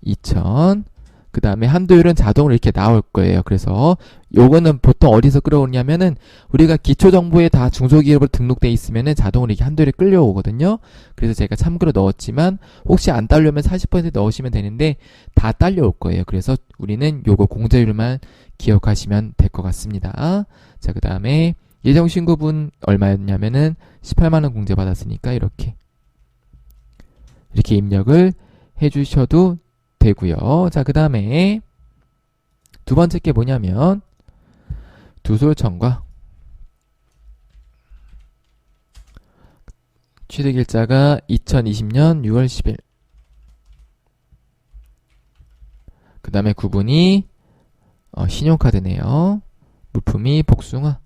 Speaker 1: 2000. 그 다음에 한도율은 자동으로 이렇게 나올 거예요. 그래서 요거는 보통 어디서 끌어오냐면은 우리가 기초정보에 다 중소기업으로 등록돼 있으면은 자동으로 이렇게 한도율이 끌려오거든요. 그래서 제가 참고로 넣었지만 혹시 안 따려면 40% 넣으시면 되는데 다 딸려올 거예요. 그래서 우리는 요거 공제율만 기억하시면 될 것 같습니다. 자, 그 다음에 예정신고분 얼마였냐면은 18만원 공제받았으니까 이렇게 입력을 해주셔도 되고요. 자, 그 다음에 두 번째 게 뭐냐면 두솔청과 취득일자가 2020년 6월 10일 그 다음에 구분이 신용카드네요. 물품이 복숭아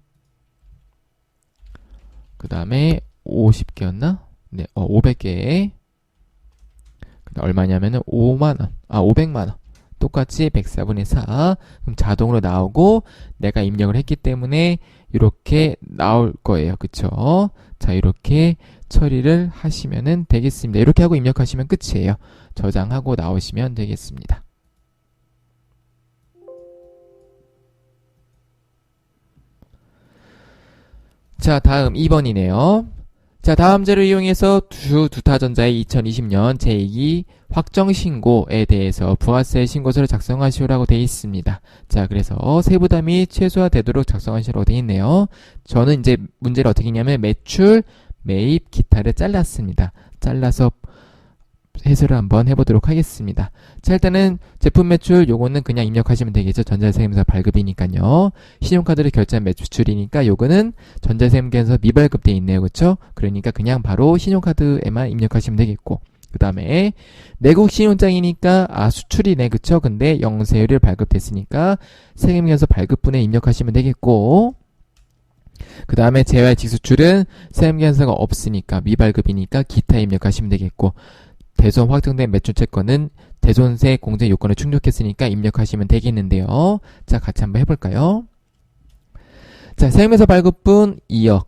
Speaker 1: 그 다음에 50개였나? 네, 500개 얼마냐면은 500만원. 똑같이 104분의 4. 그럼 자동으로 나오고 내가 입력을 했기 때문에 이렇게 나올 거예요. 그쵸? 자, 이렇게 처리를 하시면 되겠습니다. 이렇게 하고 입력하시면 끝이에요. 저장하고 나오시면 되겠습니다. 자, 다음 2번이네요. 자, 다음 자료를 이용해서 두타전자의 2020년 제2기 확정신고에 대해서 부가세 신고서를 작성하시오라고 되어 있습니다. 자, 그래서 세부담이 최소화되도록 작성하시라고 되어 있네요. 저는 이제 문제를 어떻게 했냐면 매출, 매입, 기타를 잘랐습니다. 잘라서 해설을 한번 해보도록 하겠습니다. 자, 일단은 제품 매출 요거는 그냥 입력하시면 되겠죠. 전자세무사 발급이니까요. 신용카드를 결제한 매출이니까 요거는 전자세무계에서 미발급돼 있네요. 그쵸? 그러니까 그냥 바로 신용카드에만 입력하시면 되겠고, 그 다음에 내국 신용장이니까 수출이네. 그쵸? 근데 영세율이 발급됐으니까 세금계에서 발급분에 입력하시면 되겠고, 그 다음에 재활 직수출은 세금계산서가 없으니까 미발급이니까 기타 입력하시면 되겠고, 대손 확정된 매출채권은 대손세 공제 요건을 충족했으니까 입력하시면 되겠는데요. 자, 같이 한번 해볼까요? 자, 세금에서 발급분 2억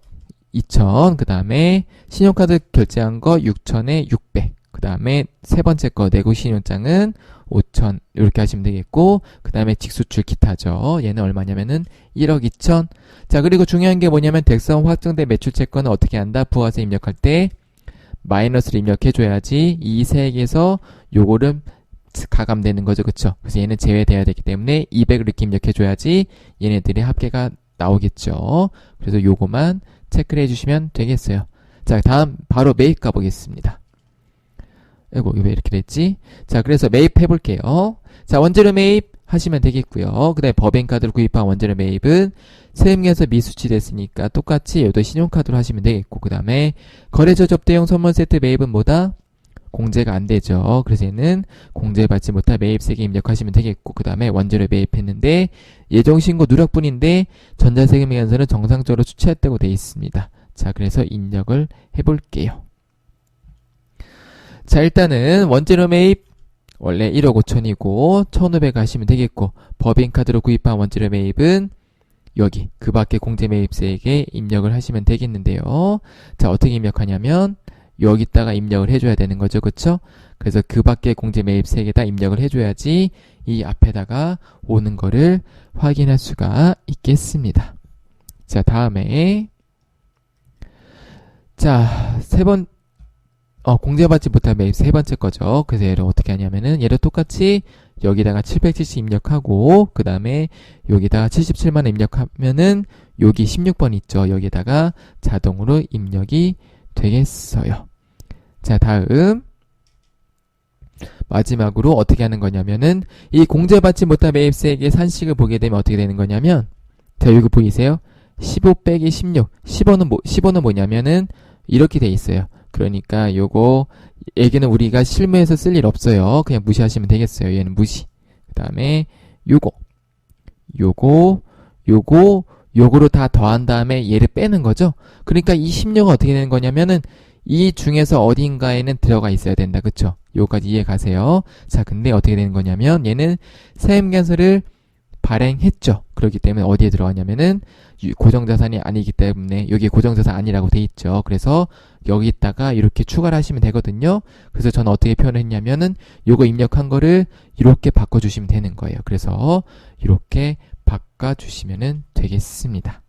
Speaker 1: 2천, 그 다음에 신용카드 결제한 거 6천에 600, 그 다음에 세 번째 거 내고 신용장은 5천, 이렇게 하시면 되겠고, 그 다음에 직수출 기타죠. 얘는 얼마냐면은 1억 2천. 자, 그리고 중요한 게 뭐냐면 대손 확정된 매출채권은 어떻게 한다? 부가세 입력할 때 마이너스를 입력해줘야지 이 세액에서 요거를 가감되는 거죠. 그쵸? 그래서 얘는 제외돼야 되기 때문에 200을 이렇게 입력해줘야지 얘네들이 합계가 나오겠죠. 그래서 요거만 체크를 해주시면 되겠어요. 자, 다음 바로 매입 가보겠습니다. 아이고, 왜 이렇게 됐지? 자, 그래서 매입 해볼게요. 자, 원재료 매입 하시면 되겠고요. 그 다음에 법인카드를 구입한 원재료 매입은 세금계에서 미수치됐으니까 똑같이 여기도 신용카드로 하시면 되겠고, 그 다음에 거래처 접대용 선물 세트 매입은 뭐다? 공제가 안 되죠. 그래서 얘는 공제받지 못할 매입세액 입력하시면 되겠고, 그 다음에 원재료 매입했는데 예정신고 누락분인데 전자세금 계산서는 정상적으로 수취했다고 되어 있습니다. 자, 그래서 입력을 해볼게요. 자, 일단은 원재료 매입 원래 1억 5천이고 1,500 하시면 되겠고, 법인카드로 구입한 원재료 매입은 여기 그 밖에 공제 매입세액에 입력을 하시면 되겠는데요. 자, 어떻게 입력하냐면 여기다가 입력을 해줘야 되는 거죠. 그쵸? 그래서 그 밖에 공제 매입세액에다 입력을 해줘야지 이 앞에다가 오는 거를 확인할 수가 있겠습니다. 자, 다음에 자, 공제받지 못한 매입 세 번째 거죠. 그래서 얘를 어떻게 하냐면은 얘를 똑같이 여기다가 770 입력하고 그 다음에 여기다가 77만원 입력하면은 여기 16번 있죠. 여기다가 자동으로 입력이 되겠어요. 자, 다음 마지막으로 어떻게 하는 거냐면은 이 공제받지 못한 매입세액의 산식을 보게 되면 어떻게 되는 거냐면, 자, 여기 보이세요? 15 빼기 16. 15는 뭐냐면은 이렇게 돼 있어요. 그러니까 요거 얘기는 우리가 실무에서 쓸 일 없어요. 그냥 무시하시면 되겠어요. 얘는 무시. 그 다음에 요거로 다 더한 다음에 얘를 빼는 거죠. 그러니까 이 16은 어떻게 되는 거냐면은 이 중에서 어딘가에는 들어가 있어야 된다. 그쵸? 요까지 이해 가세요. 자, 근데 어떻게 되는 거냐면 얘는 세금계산서를 발행했죠. 그렇기 때문에 어디에 들어가냐면은 고정자산이 아니기 때문에 여기 고정자산 아니라고 돼 있죠. 그래서 여기다가 이렇게 추가를 하시면 되거든요. 그래서 저는 어떻게 표현을 했냐면은 요거 입력한 거를 이렇게 바꿔주시면 되는 거예요. 그래서 이렇게 바꿔주시면 되겠습니다.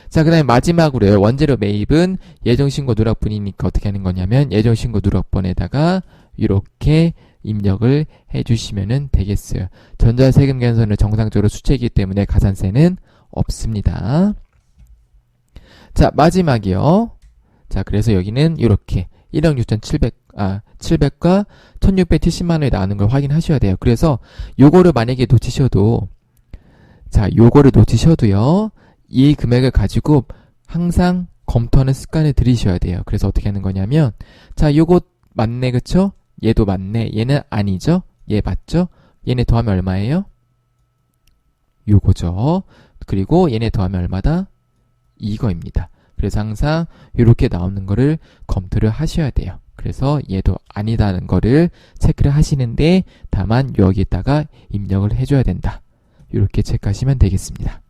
Speaker 1: 자, 그 다음에 마지막으로요. 원재료 매입은 예정신고 누락분이니까 어떻게 하는 거냐면 예정신고 누락번에다가 이렇게 입력을 해주시면 되겠어요. 전자세금 계산서는 정상적으로 수취이기 때문에 가산세는 없습니다. 자, 마지막이요. 자, 그래서 여기는 이렇게 1억 700과 1670만원이 나오는 걸 확인하셔야 돼요. 그래서 요거를 만약에 놓치셔도요. 이 금액을 가지고 항상 검토하는 습관을 들이셔야 돼요. 그래서 어떻게 하는 거냐면, 자, 요거 맞네, 그쵸? 얘도 맞네. 얘는 아니죠? 얘 맞죠? 얘네 더하면 얼마예요? 요거죠. 그리고 얘네 더하면 얼마다? 이거입니다. 그래서 항상 이렇게 나오는 거를 검토를 하셔야 돼요. 그래서 얘도 아니다는 거를 체크를 하시는데 다만 여기다가 입력을 해줘야 된다. 이렇게 체크하시면 되겠습니다.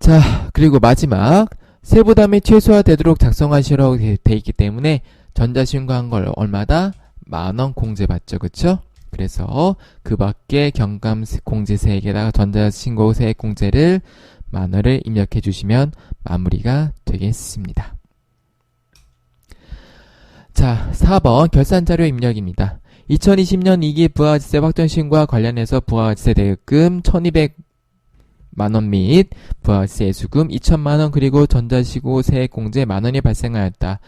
Speaker 1: 자, 그리고 마지막 세부담이 최소화되도록 작성하시라고 돼 있기 때문에 전자신고한 걸 얼마다? 10,000원 공제받죠. 그쵸? 그래서 그 밖에 경감 공제세액에다가 전자신고세액 공제를 10,000원을 입력해 주시면 마무리가 되겠습니다. 자, 4번 결산자료 입력입니다. 2020년 2기 부가가치세 확정신고와 관련해서 부가가치세 대금 1,200만원 및 부가가치세 예수금 2,000만원 그리고 전자신고세액 공제 10,000원이 발생하였다.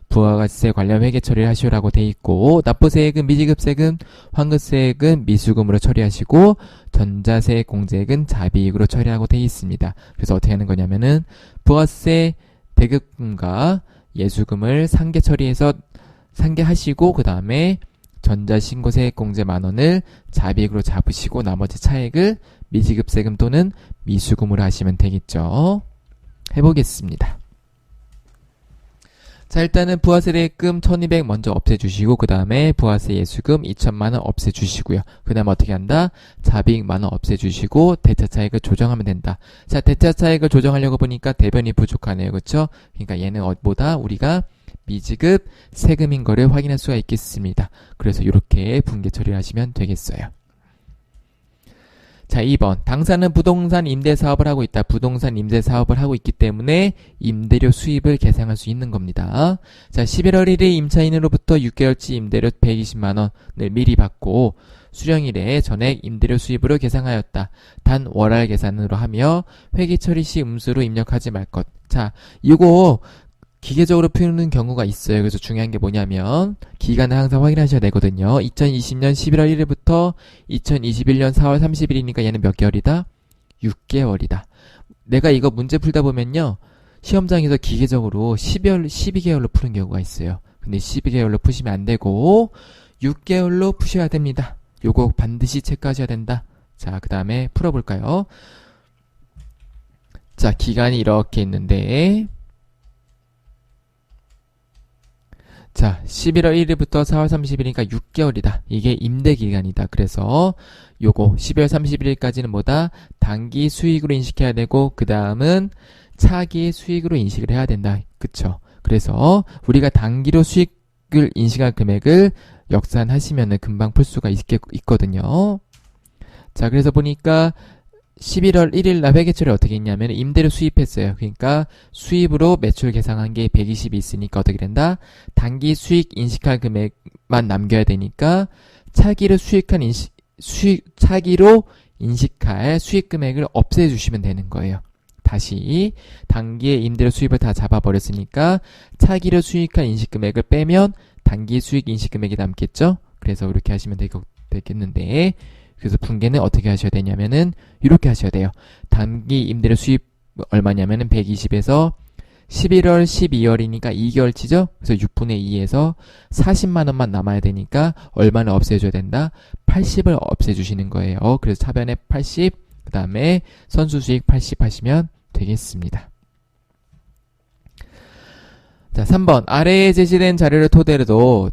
Speaker 1: 부가가치세 관련 회계 처리를 하시오라고 돼 있고, 납부세액은 미지급세금, 환급세액은 미수금으로 처리하시고 전자세액 공제액은 자비익으로 처리하고 돼 있습니다. 그래서 어떻게 하는 거냐면은 부가세 대급금과 예수금을 상계 처리해서 상계하시고 그 다음에 전자신고세액 공제 10,000원을 자비익으로 잡으시고 나머지 차액을 미지급세금 또는 미수금으로 하시면 되겠죠. 해보겠습니다. 자, 일단은 부가세 대금 1,200 먼저 없애주시고 그 다음에 부가세 예수금 2,000만원 없애주시고요. 그 다음에 어떻게 한다? 자비익 10,000원 없애주시고 대차 차익을 조정하면 된다. 자, 대차 차익을 조정하려고 보니까 대변이 부족하네요. 그쵸? 그러니까 얘는 뭐다? 우리가 미지급 세금인 거를 확인할 수가 있겠습니다. 그래서 이렇게 분계 처리를 하시면 되겠어요. 자, 2번. 당사는 부동산 임대 사업을 하고 있다. 부동산 임대 사업을 하고 있기 때문에 임대료 수입을 계상할 수 있는 겁니다. 자, 11월 1일 임차인으로부터 6개월치 임대료 120만원을 미리 받고 수령일에 전액 임대료 수입으로 계상하였다. 단 월할 계산으로 하며 회계 처리 시 음수로 입력하지 말 것. 자, 이거 기계적으로 푸는 경우가 있어요. 그래서 중요한 게 뭐냐면 기간을 항상 확인하셔야 되거든요. 2020년 11월 1일부터 2021년 4월 30일이니까 얘는 몇 개월이다? 6개월이다. 내가 이거 문제 풀다 보면요. 시험장에서 기계적으로 12개월로 푸는 경우가 있어요. 근데 12개월로 푸시면 안 되고 6개월로 푸셔야 됩니다. 요거 반드시 체크하셔야 된다. 자, 그 다음에 풀어볼까요? 자, 기간이 이렇게 있는데 자, 11월 1일부터 4월 30일이니까 6개월이다. 이게 임대 기간이다. 그래서 요거 12월 31일까지는 뭐다? 단기 수익으로 인식해야 되고 그 다음은 차기 수익으로 인식을 해야 된다. 그쵸? 그래서 우리가 단기로 수익을 인식할 금액을 역산하시면은 금방 풀 수가 있거든요. 자, 그래서 보니까 11월 1일 날 회계처리 어떻게 했냐면 임대료 수입했어요. 그러니까 수입으로 매출 계산한 게 120이 있으니까 어떻게 된다? 단기 수익 인식할 금액만 남겨야 되니까 차기로 차기로 인식할 수익 금액을 없애주시면 되는 거예요. 다시 단기에 임대료 수입을 다 잡아버렸으니까 차기로 수익할 인식 금액을 빼면 단기 수익 인식 금액이 남겠죠? 그래서 이렇게 하시면 되겠는데 그래서 분계는 어떻게 하셔야 되냐면은 이렇게 하셔야 돼요. 단기 임대료 수입 얼마냐면은 120에서 11월 12월이니까 2개월치죠? 그래서 6분의 2에서 40만 원만 남아야 되니까 얼마를 없애줘야 된다? 80을 없애주시는 거예요. 그래서 차변에 80, 그 다음에 선수 수익 80 하시면 되겠습니다. 자, 3번. 아래에 제시된 자료를 토대로도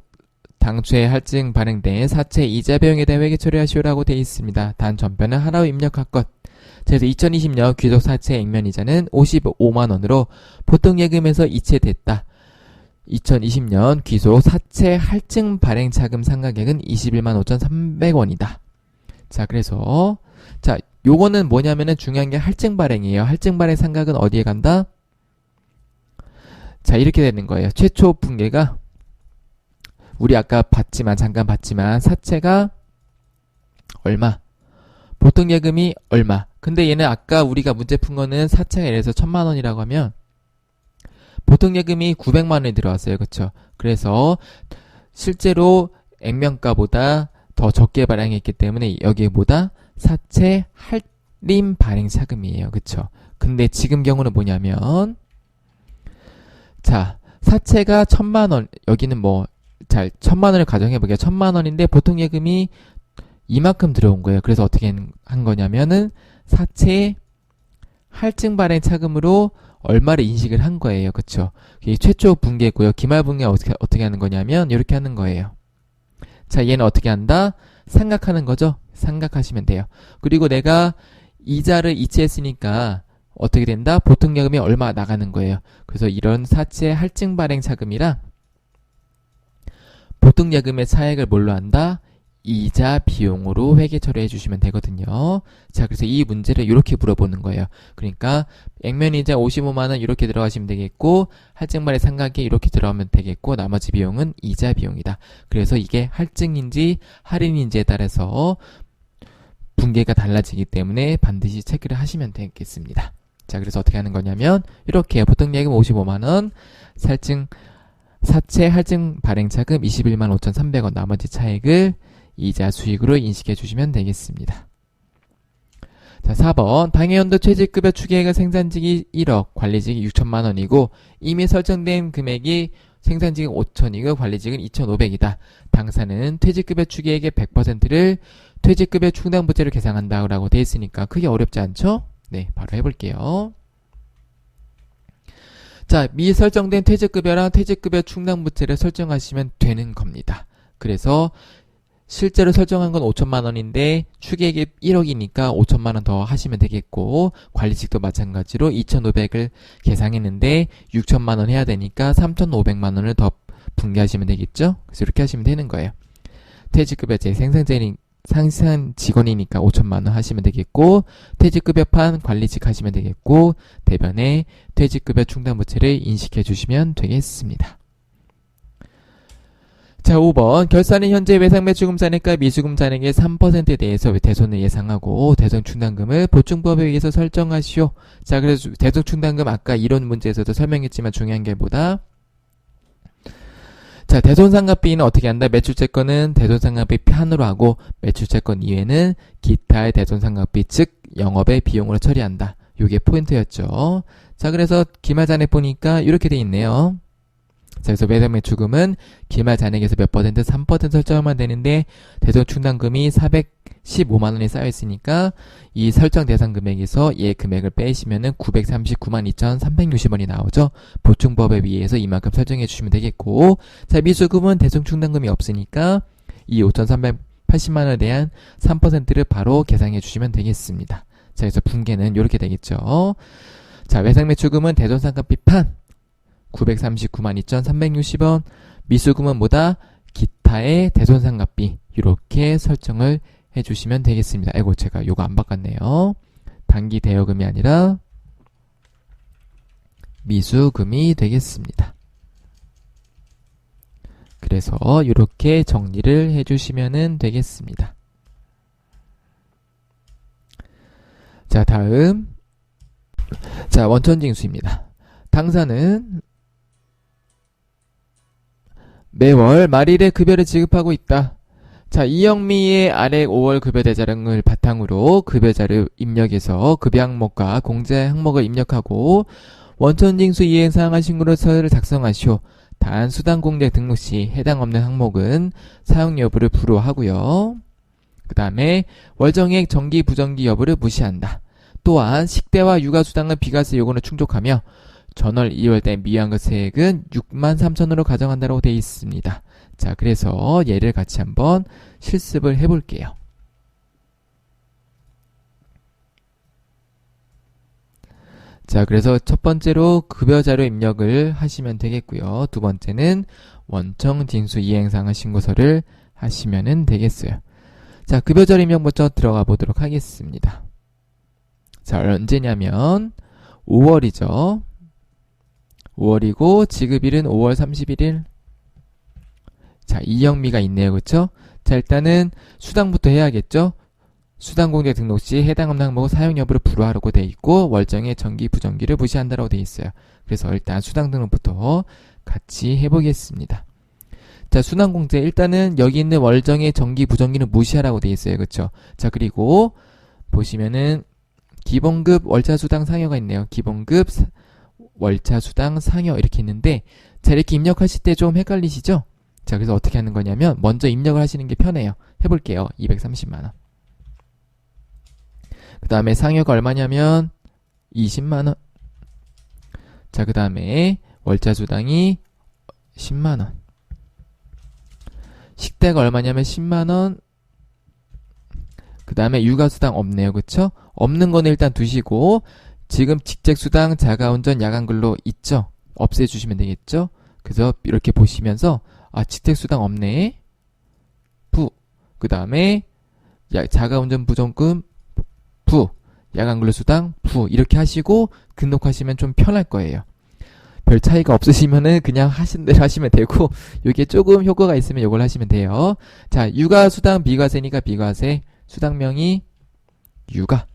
Speaker 1: 당초에 할증 발행된 사채 이자 비용에 대해 회계 처리하시오라고 되어 있습니다. 단 전편은 하나로 입력할 것. 그래서 2020년 귀속 사채 액면 이자는 55만 원으로 보통 예금에서 이체됐다. 2020년 귀속 사채 할증 발행 차금 상각액은 21만 5,300원이다. 자, 그래서 자, 요거는 뭐냐면은 중요한 게 할증 발행이에요. 할증 발행 상각은 어디에 간다? 자, 이렇게 되는 거예요. 최초 분계가 우리 아까 잠깐 봤지만 사채가 얼마? 보통 예금이 얼마? 근데 얘는 아까 우리가 문제 푼 거는 사채가 예를 들어서 1000만 원이라고 하면 보통 예금이 900만 원이 들어왔어요. 그쵸? 그래서 실제로 액면가보다 더 적게 발행했기 때문에 여기에 뭐다? 사채 할인 발행 차금이에요. 그쵸? 근데 지금 경우는 뭐냐면 자, 사채가 1000만 원, 여기는 뭐 자, 1000만 원을 가정해보게요. 1000만 원인데 보통 예금이 이만큼 들어온 거예요. 그래서 어떻게 한 거냐면은 사채 할증 발행 차금으로 얼마를 인식을 한 거예요. 그쵸? 이게 최초 분계고요. 기말 분계 어떻게 하는 거냐면 이렇게 하는 거예요. 자, 얘는 어떻게 한다? 상각하는 거죠. 상각하시면 돼요. 그리고 내가 이자를 이체했으니까 어떻게 된다? 보통 예금이 얼마 나가는 거예요. 그래서 이런 사채 할증 발행 차금이랑 보통 예금의 차액을 뭘로 한다? 이자 비용으로 회계 처리해 주시면 되거든요. 자, 그래서 이 문제를 이렇게 물어보는 거예요. 그러니까 액면이자 55만 원 이렇게 들어가시면 되겠고 할증발의 상각이 이렇게 들어가면 되겠고 나머지 비용은 이자 비용이다. 그래서 이게 할증인지 할인인지에 따라서 분계가 달라지기 때문에 반드시 체크를 하시면 되겠습니다. 자, 그래서 어떻게 하는 거냐면 이렇게 보통 예금 55만 원, 사채 할증 발행 차금 21만 5,300원 나머지 차액을 이자 수익으로 인식해 주시면 되겠습니다. 자, 4번 당해연도 퇴직급여 추계액은 생산직이 1억, 관리직이 6천만 원이고 이미 설정된 금액이 생산직은 5천이고 관리직은 2,500이다. 당사는 퇴직급여 추계액의 100%를 퇴직급여 충당부채로 계산한다고 되어 있으니까 크게 어렵지 않죠? 네, 바로 해볼게요. 자, 미설정된 퇴직급여랑 퇴직급여 충당부채를 설정하시면 되는 겁니다. 그래서 실제로 설정한 건 5천만 원인데 추계액이 1억이니까 5천만 원 더 하시면 되겠고 관리직도 마찬가지로 2,500을 계상했는데 6천만 원 해야 되니까 3,500만 원을 더 분계하시면 되겠죠? 그래서 이렇게 하시면 되는 거예요. 퇴직급여제 생산 직원이니까 5천만 원 하시면 되겠고 퇴직급여판 관리직 하시면 되겠고 대변에 퇴직급여 충당부채를 인식해 주시면 되겠습니다. 자, 5번 결산은 현재 외상매출금 잔액과 미수금 잔액의 3%에 대해서 대손을 예상하고 대손 충당금을 보충법에 의해서 설정하시오. 자, 그래서 대손 충당금 아까 이론 문제에서도 설명했지만 중요한 게 뭐다? 자, 대손상각비는 어떻게 한다? 매출채권은 대손상각비 편으로 하고 매출채권 이외에는 기타의 대손상각비 즉 영업의 비용으로 처리한다. 요게 포인트였죠. 자, 그래서 기말 잔액 보니까 이렇게 돼 있네요. 자, 그래서 매상 매출금은 기말 잔액에서 몇 %? 3% 설정하면 되는데 대손 충당금이 415만 원이 쌓여 있으니까 이 설정 대상 금액에서 얘 금액을 빼시면은 939만 2,360원이 나오죠. 보충법에 의해서 이만큼 설정해 주시면 되겠고, 자, 미수금은 대손 충당금이 없으니까 이 5,380만 원에 대한 3%를 바로 계산해 주시면 되겠습니다. 자, 그래서 분계는 이렇게 되겠죠. 자, 외상매출금은 대손상가비 판 939만 2,360원, 미수금은 뭐다? 기타의 대손상가비, 이렇게 설정을 해주시면 되겠습니다. 아이고, 제가 요거 안 바꿨네요. 단기 대여금이 아니라 미수금이 되겠습니다. 그래서 이렇게 정리를 해주시면 되겠습니다. 자, 다음, 자, 원천징수입니다. 당사는 매월 말일에 급여를 지급하고 있다. 자, 이영미의 아래 5월 급여 대자령을 바탕으로 급여자를 입력해서 급여 항목과 공제 항목을 입력하고 원천징수 이행사항한 신고서를 작성하시오. 단 수당 공제 등록 시 해당 없는 항목은 사용 여부를 불허하고요. 그 다음에 월정액 정기 부정기 여부를 무시한다. 또한 식대와 육아수당은 비과세 요건을 충족하며 전월 2월달 미환급세액은 63,000원으로 가정한다고 되어 있습니다. 자, 그래서 얘를 같이 한번 실습을 해볼게요. 자, 그래서 첫 번째로 급여자료 입력을 하시면 되겠고요. 두 번째는 원청징수 이행상한 신고서를 하시면 되겠어요. 자, 급여자료 입력부터 들어가 보도록 하겠습니다. 자, 언제냐면 5월이죠. 5월이고 지급일은 5월 31일. 자, 이영미가 있네요. 그쵸? 자, 일단은 수당부터 해야겠죠? 수당 공제 등록 시 해당 없는 항목은 사용 여부를 불허하라고 돼 있고 월정의 정기 부정기를 무시한다라고 돼 있어요. 그래서 일단 수당 등록부터 같이 해보겠습니다. 자, 수당 공제 일단은 여기 있는 월정의 정기 부정기는 무시하라고 돼 있어요. 그쵸? 자, 그리고 보시면은 기본급 월차수당 상여가 있네요. 기본급 월차수당 상여 이렇게 있는데, 자, 이렇게 입력하실 때 좀 헷갈리시죠? 자, 그래서 어떻게 하는 거냐면 먼저 입력을 하시는 게 편해요. 해볼게요. 230만원. 그 다음에 상여가 얼마냐면 20만원. 자, 그 다음에 월차수당이 10만원. 식대가 얼마냐면 10만원. 그 다음에 육아수당 없네요. 그쵸? 없는 거는 일단 두시고 지금 직책수당, 자가운전, 야간근로 있죠? 없애주시면 되겠죠? 그래서 이렇게 보시면서 아, 직책수당 없네. 부. 그 다음에 자가운전 부정금 부. 야간근로수당 부. 이렇게 하시고 등록하시면 좀 편할 거예요. 별 차이가 없으시면은 그냥 하신 대로 하시면 되고, 이게 조금 효과가 있으면 이걸 하시면 돼요. 자, 육아수당 비과세니까 비과세. 수당명이 육아.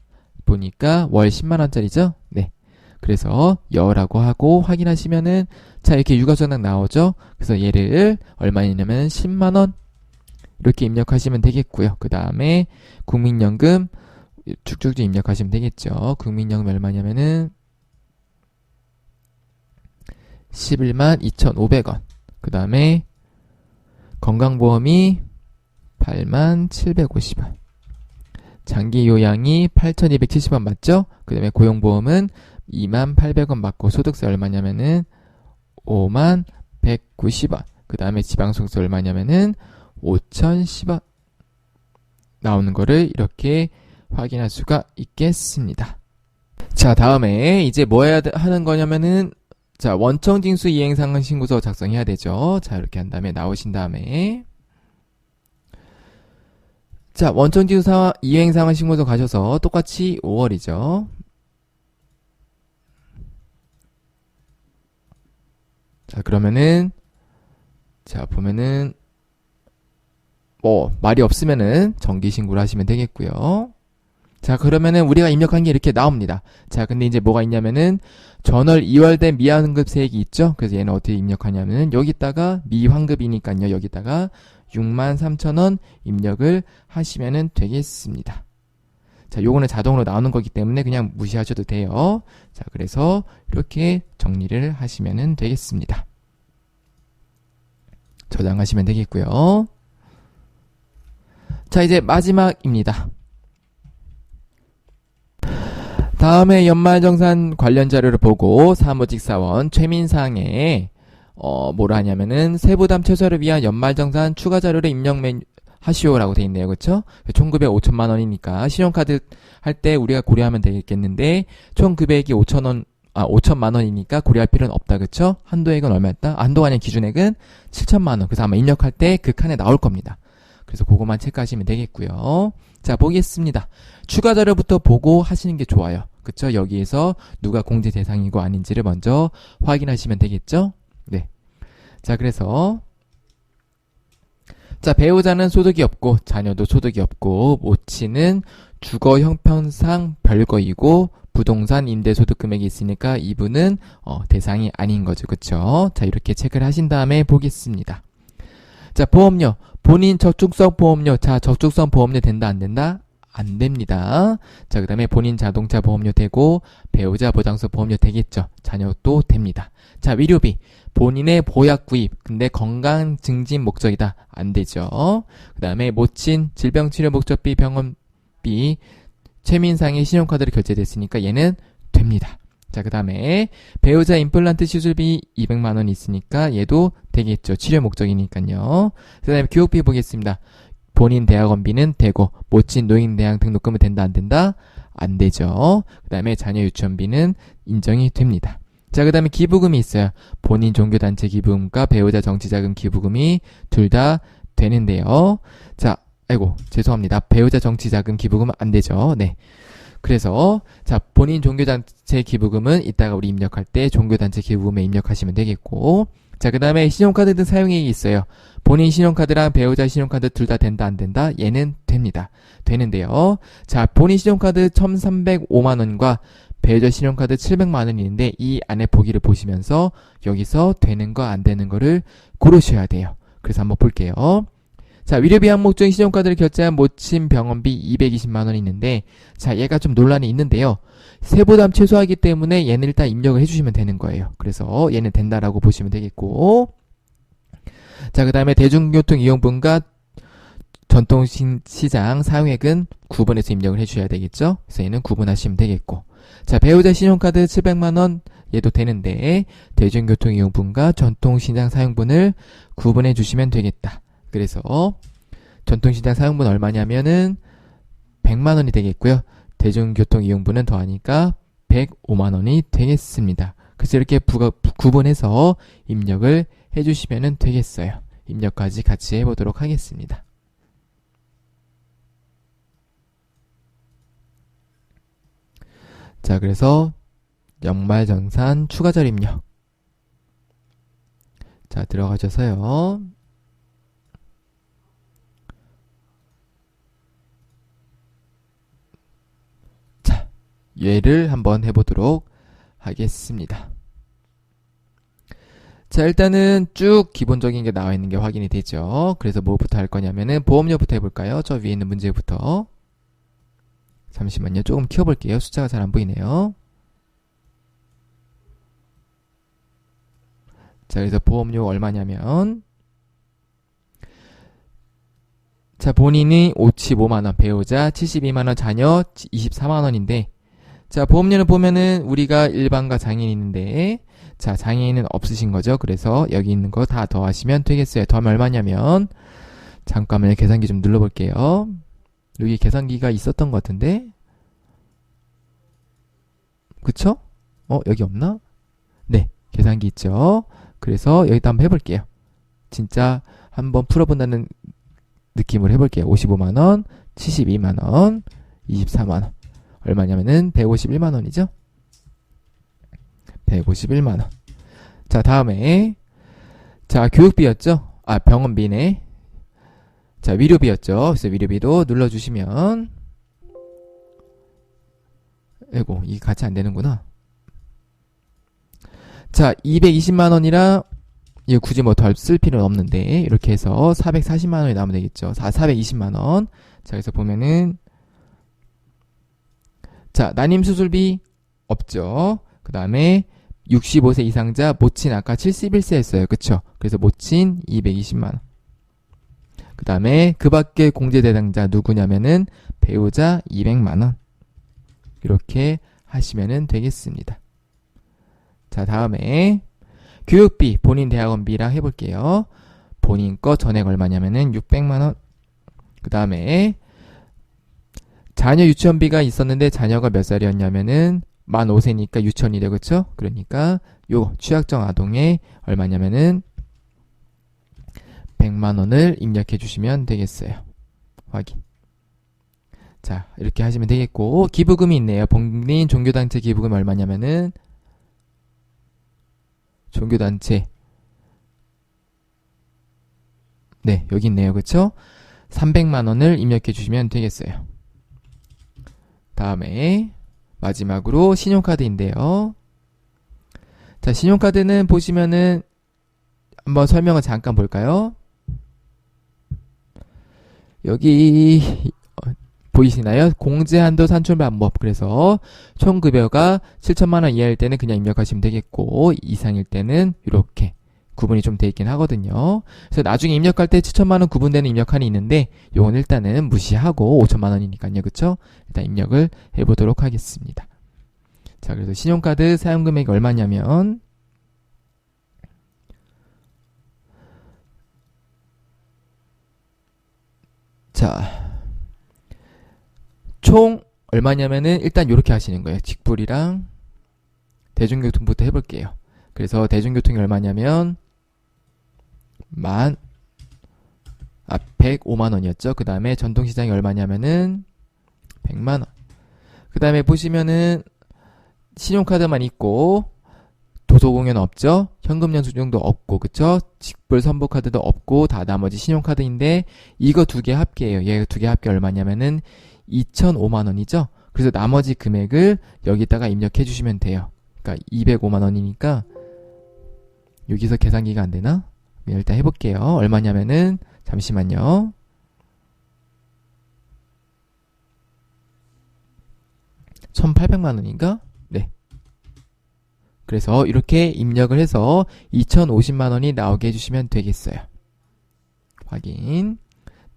Speaker 1: 보니까 월 10만원짜리죠? 네. 그래서 여라고 하고 확인하시면은 자, 이렇게 육아수당 나오죠? 그래서 얘를 얼마냐면 10만원 이렇게 입력하시면 되겠고요. 그 다음에 국민연금 쭉쭉 입력하시면 되겠죠. 국민연금 얼마냐면은 11만 2,500원. 그 다음에 건강보험이 8만 750원. 장기요양이 8,270원 맞죠? 그 다음에 고용보험은 2만 800원 맞고 소득세 얼마냐면은 5만 190원. 그 다음에 지방소득세 얼마냐면은 5,010원. 나오는 거를 이렇게 확인할 수가 있겠습니다. 자, 다음에 이제 뭐 해야 하는 거냐면은 자, 원청징수 이행상한 신고서 작성해야 되죠. 자, 이렇게 한 다음에 나오신 다음에 자, 원청징수 이행상한 신고서 가셔서 똑같이 5월이죠. 자, 그러면은 자, 보면은 뭐 말이 없으면은 정기신고를 하시면 되겠고요. 자, 그러면은 우리가 입력한 게 이렇게 나옵니다. 자, 근데 이제 뭐가 있냐면은 전월 2월 된 미환급세액이 있죠. 그래서 얘는 어떻게 입력하냐면은 여기다가 미환급이니까요. 여기다가 63,000원 입력을 하시면은 되겠습니다. 자, 요거는 자동으로 나오는 거기 때문에 그냥 무시하셔도 돼요. 자, 그래서 이렇게 정리를 하시면 되겠습니다. 저장하시면 되겠고요. 자, 이제 마지막입니다. 다음에 연말정산 관련 자료를 보고 사무직사원 최민상에 뭐라 하냐면은 세부담 최소화를 위한 연말정산 추가 자료를 입력하시오라고 돼 있네요. 그쵸? 총 금액 5천만 원이니까 신용카드 할 때 우리가 고려하면 되겠는데 총 금액이 5천만 원이니까 고려할 필요는 없다. 그쵸? 한도액은 얼마였다? 한도가 아니라 기준액은 7천만 원. 그래서 아마 입력할 때 그 칸에 나올 겁니다. 그래서 그거만 체크하시면 되겠고요. 자, 보겠습니다. 추가 자료부터 보고 하시는 게 좋아요. 그쵸? 여기에서 누가 공제 대상이고 아닌지를 먼저 확인하시면 되겠죠? 네. 자, 그래서 자, 배우자는 소득이 없고 자녀도 소득이 없고 모친은 주거 형편상 별거이고 부동산 임대소득 금액이 있으니까 이분은 대상이 아닌 거죠. 그쵸? 자, 이렇게 체크를 하신 다음에 보겠습니다. 자, 보험료. 본인 저축성 보험료. 자, 저축성 보험료 된다, 안 된다? 안 됩니다. 자, 그 다음에 본인 자동차 보험료 되고 배우자 보장서 보험료 되겠죠. 자녀도 됩니다. 자, 위료비. 본인의 보약 구입. 근데 건강 증진 목적이다. 안 되죠. 그 다음에 모친 질병치료 목적비 병원비 최민상의 신용카드로 결제됐으니까 얘는 됩니다. 자, 그 다음에 배우자 임플란트 시술비 200만 원 있으니까 얘도 되겠죠. 치료 목적이니까요. 그 다음에 교육비 보겠습니다. 본인 대학원비는 되고 모친 노인대학 등록금은 된다, 안 된다? 안 되죠. 그 다음에 자녀 유치원비는 인정이 됩니다. 자, 그 다음에 기부금이 있어요. 본인 종교단체 기부금과 배우자 정치자금 기부금이 둘 다 되는데요. 자, 아이고 죄송합니다. 배우자 정치자금 기부금은 안 되죠. 네. 그래서 자, 본인 종교단체 기부금은 이따가 우리 입력할 때 종교단체 기부금에 입력하시면 되겠고, 자, 그 다음에 신용카드 등 사용액이 있어요. 본인 신용카드랑 배우자 신용카드 둘 다 된다, 안 된다? 얘는 됩니다. 되는데요. 자, 본인 신용카드 1,305만 원과 배우자 신용카드 700만 원이 있는데 이 안에 보기를 보시면서 여기서 되는 거 안 되는 거를 고르셔야 돼요. 그래서 한번 볼게요. 자, 위료비 항목 중 신용카드를 결제한 모친 병원비 220만 원이 있는데, 자, 얘가 좀 논란이 있는데요. 세부담 최소화하기 때문에 얘는 일단 입력을 해주시면 되는 거예요. 그래서 얘는 된다라고 보시면 되겠고, 자, 그 다음에 대중교통 이용분과 전통시장 사용액은 구분해서 입력을 해주셔야 되겠죠. 그래서 얘는 구분하시면 되겠고, 자, 배우자 신용카드 700만 원 얘도 되는데 대중교통 이용분과 전통시장 사용분을 구분해 주시면 되겠다. 그래서 전통시장 사용분 얼마냐면은 100만 원이 되겠고요. 대중교통 이용분은 더하니까 105만 원이 되겠습니다. 그래서 이렇게 구분해서 입력을 해주시면 되겠어요. 입력까지 같이 해보도록 하겠습니다. 자, 그래서 연말정산 추가자료 입력. 자, 들어가셔서요. 자, 얘를 한번 해보도록 하겠습니다. 자, 일단은 쭉 기본적인 게 나와 있는 게 확인이 되죠. 그래서 뭐부터 할 거냐면은 보험료부터 해볼까요? 저 위에 있는 문제부터. 잠시만요. 조금 키워볼게요. 숫자가 잘 안 보이네요. 자, 그래서 보험료 얼마냐면, 자, 본인이 55만원, 배우자 72만원, 자녀 24만원인데, 자, 보험료는 보면은 우리가 일반과 장애인이 있는데, 자, 장애인은 없으신 거죠. 그래서 여기 있는 거 다 더하시면 되겠어요. 더하면 얼마냐면, 잠깐만요. 계산기 좀 눌러볼게요. 여기 계산기가 있었던 것 같은데, 그쵸? 여기 없나? 네, 계산기 있죠. 그래서 여기다 한번 해볼게요. 진짜 한번 풀어본다는 느낌으로 해볼게요. 55만원, 72만원, 24만원. 얼마냐면은 151만원이죠? 151만원. 자, 다음에, 자, 교육비였죠? 아, 병원비네. 자, 위료비였죠? 그래서 위료비도 눌러주시면, 아이고, 이게 같이 안 되는구나. 자, 220만원이라, 이거 굳이 뭐 덜 쓸 필요는 없는데, 이렇게 해서 440만원이 나오면 되겠죠. 420만원. 자, 그래서 보면은, 자, 난임수술비 없죠. 그 다음에 65세 이상자 모친 아까 71세 했어요. 그쵸? 그래서 모친 220만원. 그 다음에 그 밖에 공제 대상자 누구냐면은 배우자 200만원. 이렇게 하시면 되겠습니다. 자, 다음에 교육비, 본인 대학원비랑 해볼게요. 본인 거 전액 얼마냐면은 600만원. 그 다음에 자녀 유치원비가 있었는데 자녀가 몇 살이었냐면은 만 5세니까 유치원이래. 그쵸? 그러니까 요 취약정 아동에 얼마냐면은 100만원을 입력해 주시면 되겠어요. 확인. 자, 이렇게 하시면 되겠고, 기부금이 있네요. 본인 종교단체 기부금 얼마냐면은 종교단체, 네, 여기 있네요. 그쵸? 300만원을 입력해 주시면 되겠어요. 다음에 마지막으로 신용카드인데요. 자, 신용카드는 보시면은 한번 설명을 잠깐 볼까요? 여기 보이시나요? 공제한도 산출 방법. 그래서 총 급여가 7천만원 이하일 때는 그냥 입력하시면 되겠고, 이상일 때는 이렇게 구분이 좀 돼 있긴 하거든요. 그래서 나중에 입력할 때 7천만원 구분되는 입력한이 있는데 요건 일단은 무시하고 5천만원이니까요. 그쵸? 일단 입력을 해보도록 하겠습니다. 자, 그래서 신용카드 사용금액이 얼마냐면 자, 총 얼마냐면은 일단 이렇게 하시는 거예요. 직불이랑 대중교통부터 해볼게요. 그래서 대중교통이 얼마냐면 105만원이었죠. 그 다음에 전통시장이 얼마냐면은 100만원. 그 다음에 보시면은 신용카드만 있고 도서공연 없죠. 현금 영수증도 없고, 그쵸? 직불 선불카드도 없고 다 나머지 신용카드인데 이거 두 개 합계예요. 얘 두 개 합계 얼마냐면은 2,005만원이죠. 그래서 나머지 금액을 여기다가 입력해 주시면 돼요. 그러니까 205만원이니까 여기서 계산기가 안 되나? 일단 해볼게요. 얼마냐면은 잠시만요. (1,800만원인가) 네. 그래서 이렇게 입력을 해서 2,050만원이 나오게 해주시면 되겠어요. 확인.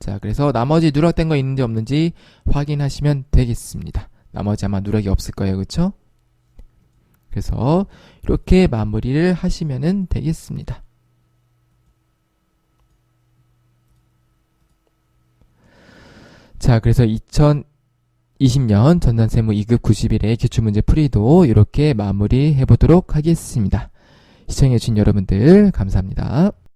Speaker 1: 자, 그래서 나머지 누락된 거 있는지 없는지 확인하시면 되겠습니다. 나머지 아마 누락이 없을 거예요. 그쵸? 그래서 이렇게 마무리를 하시면 되겠습니다. 자, 그래서 2020년 전산세무 2급 90일의 기출문제 풀이도 이렇게 마무리해 보도록 하겠습니다. 시청해주신 여러분들 감사합니다.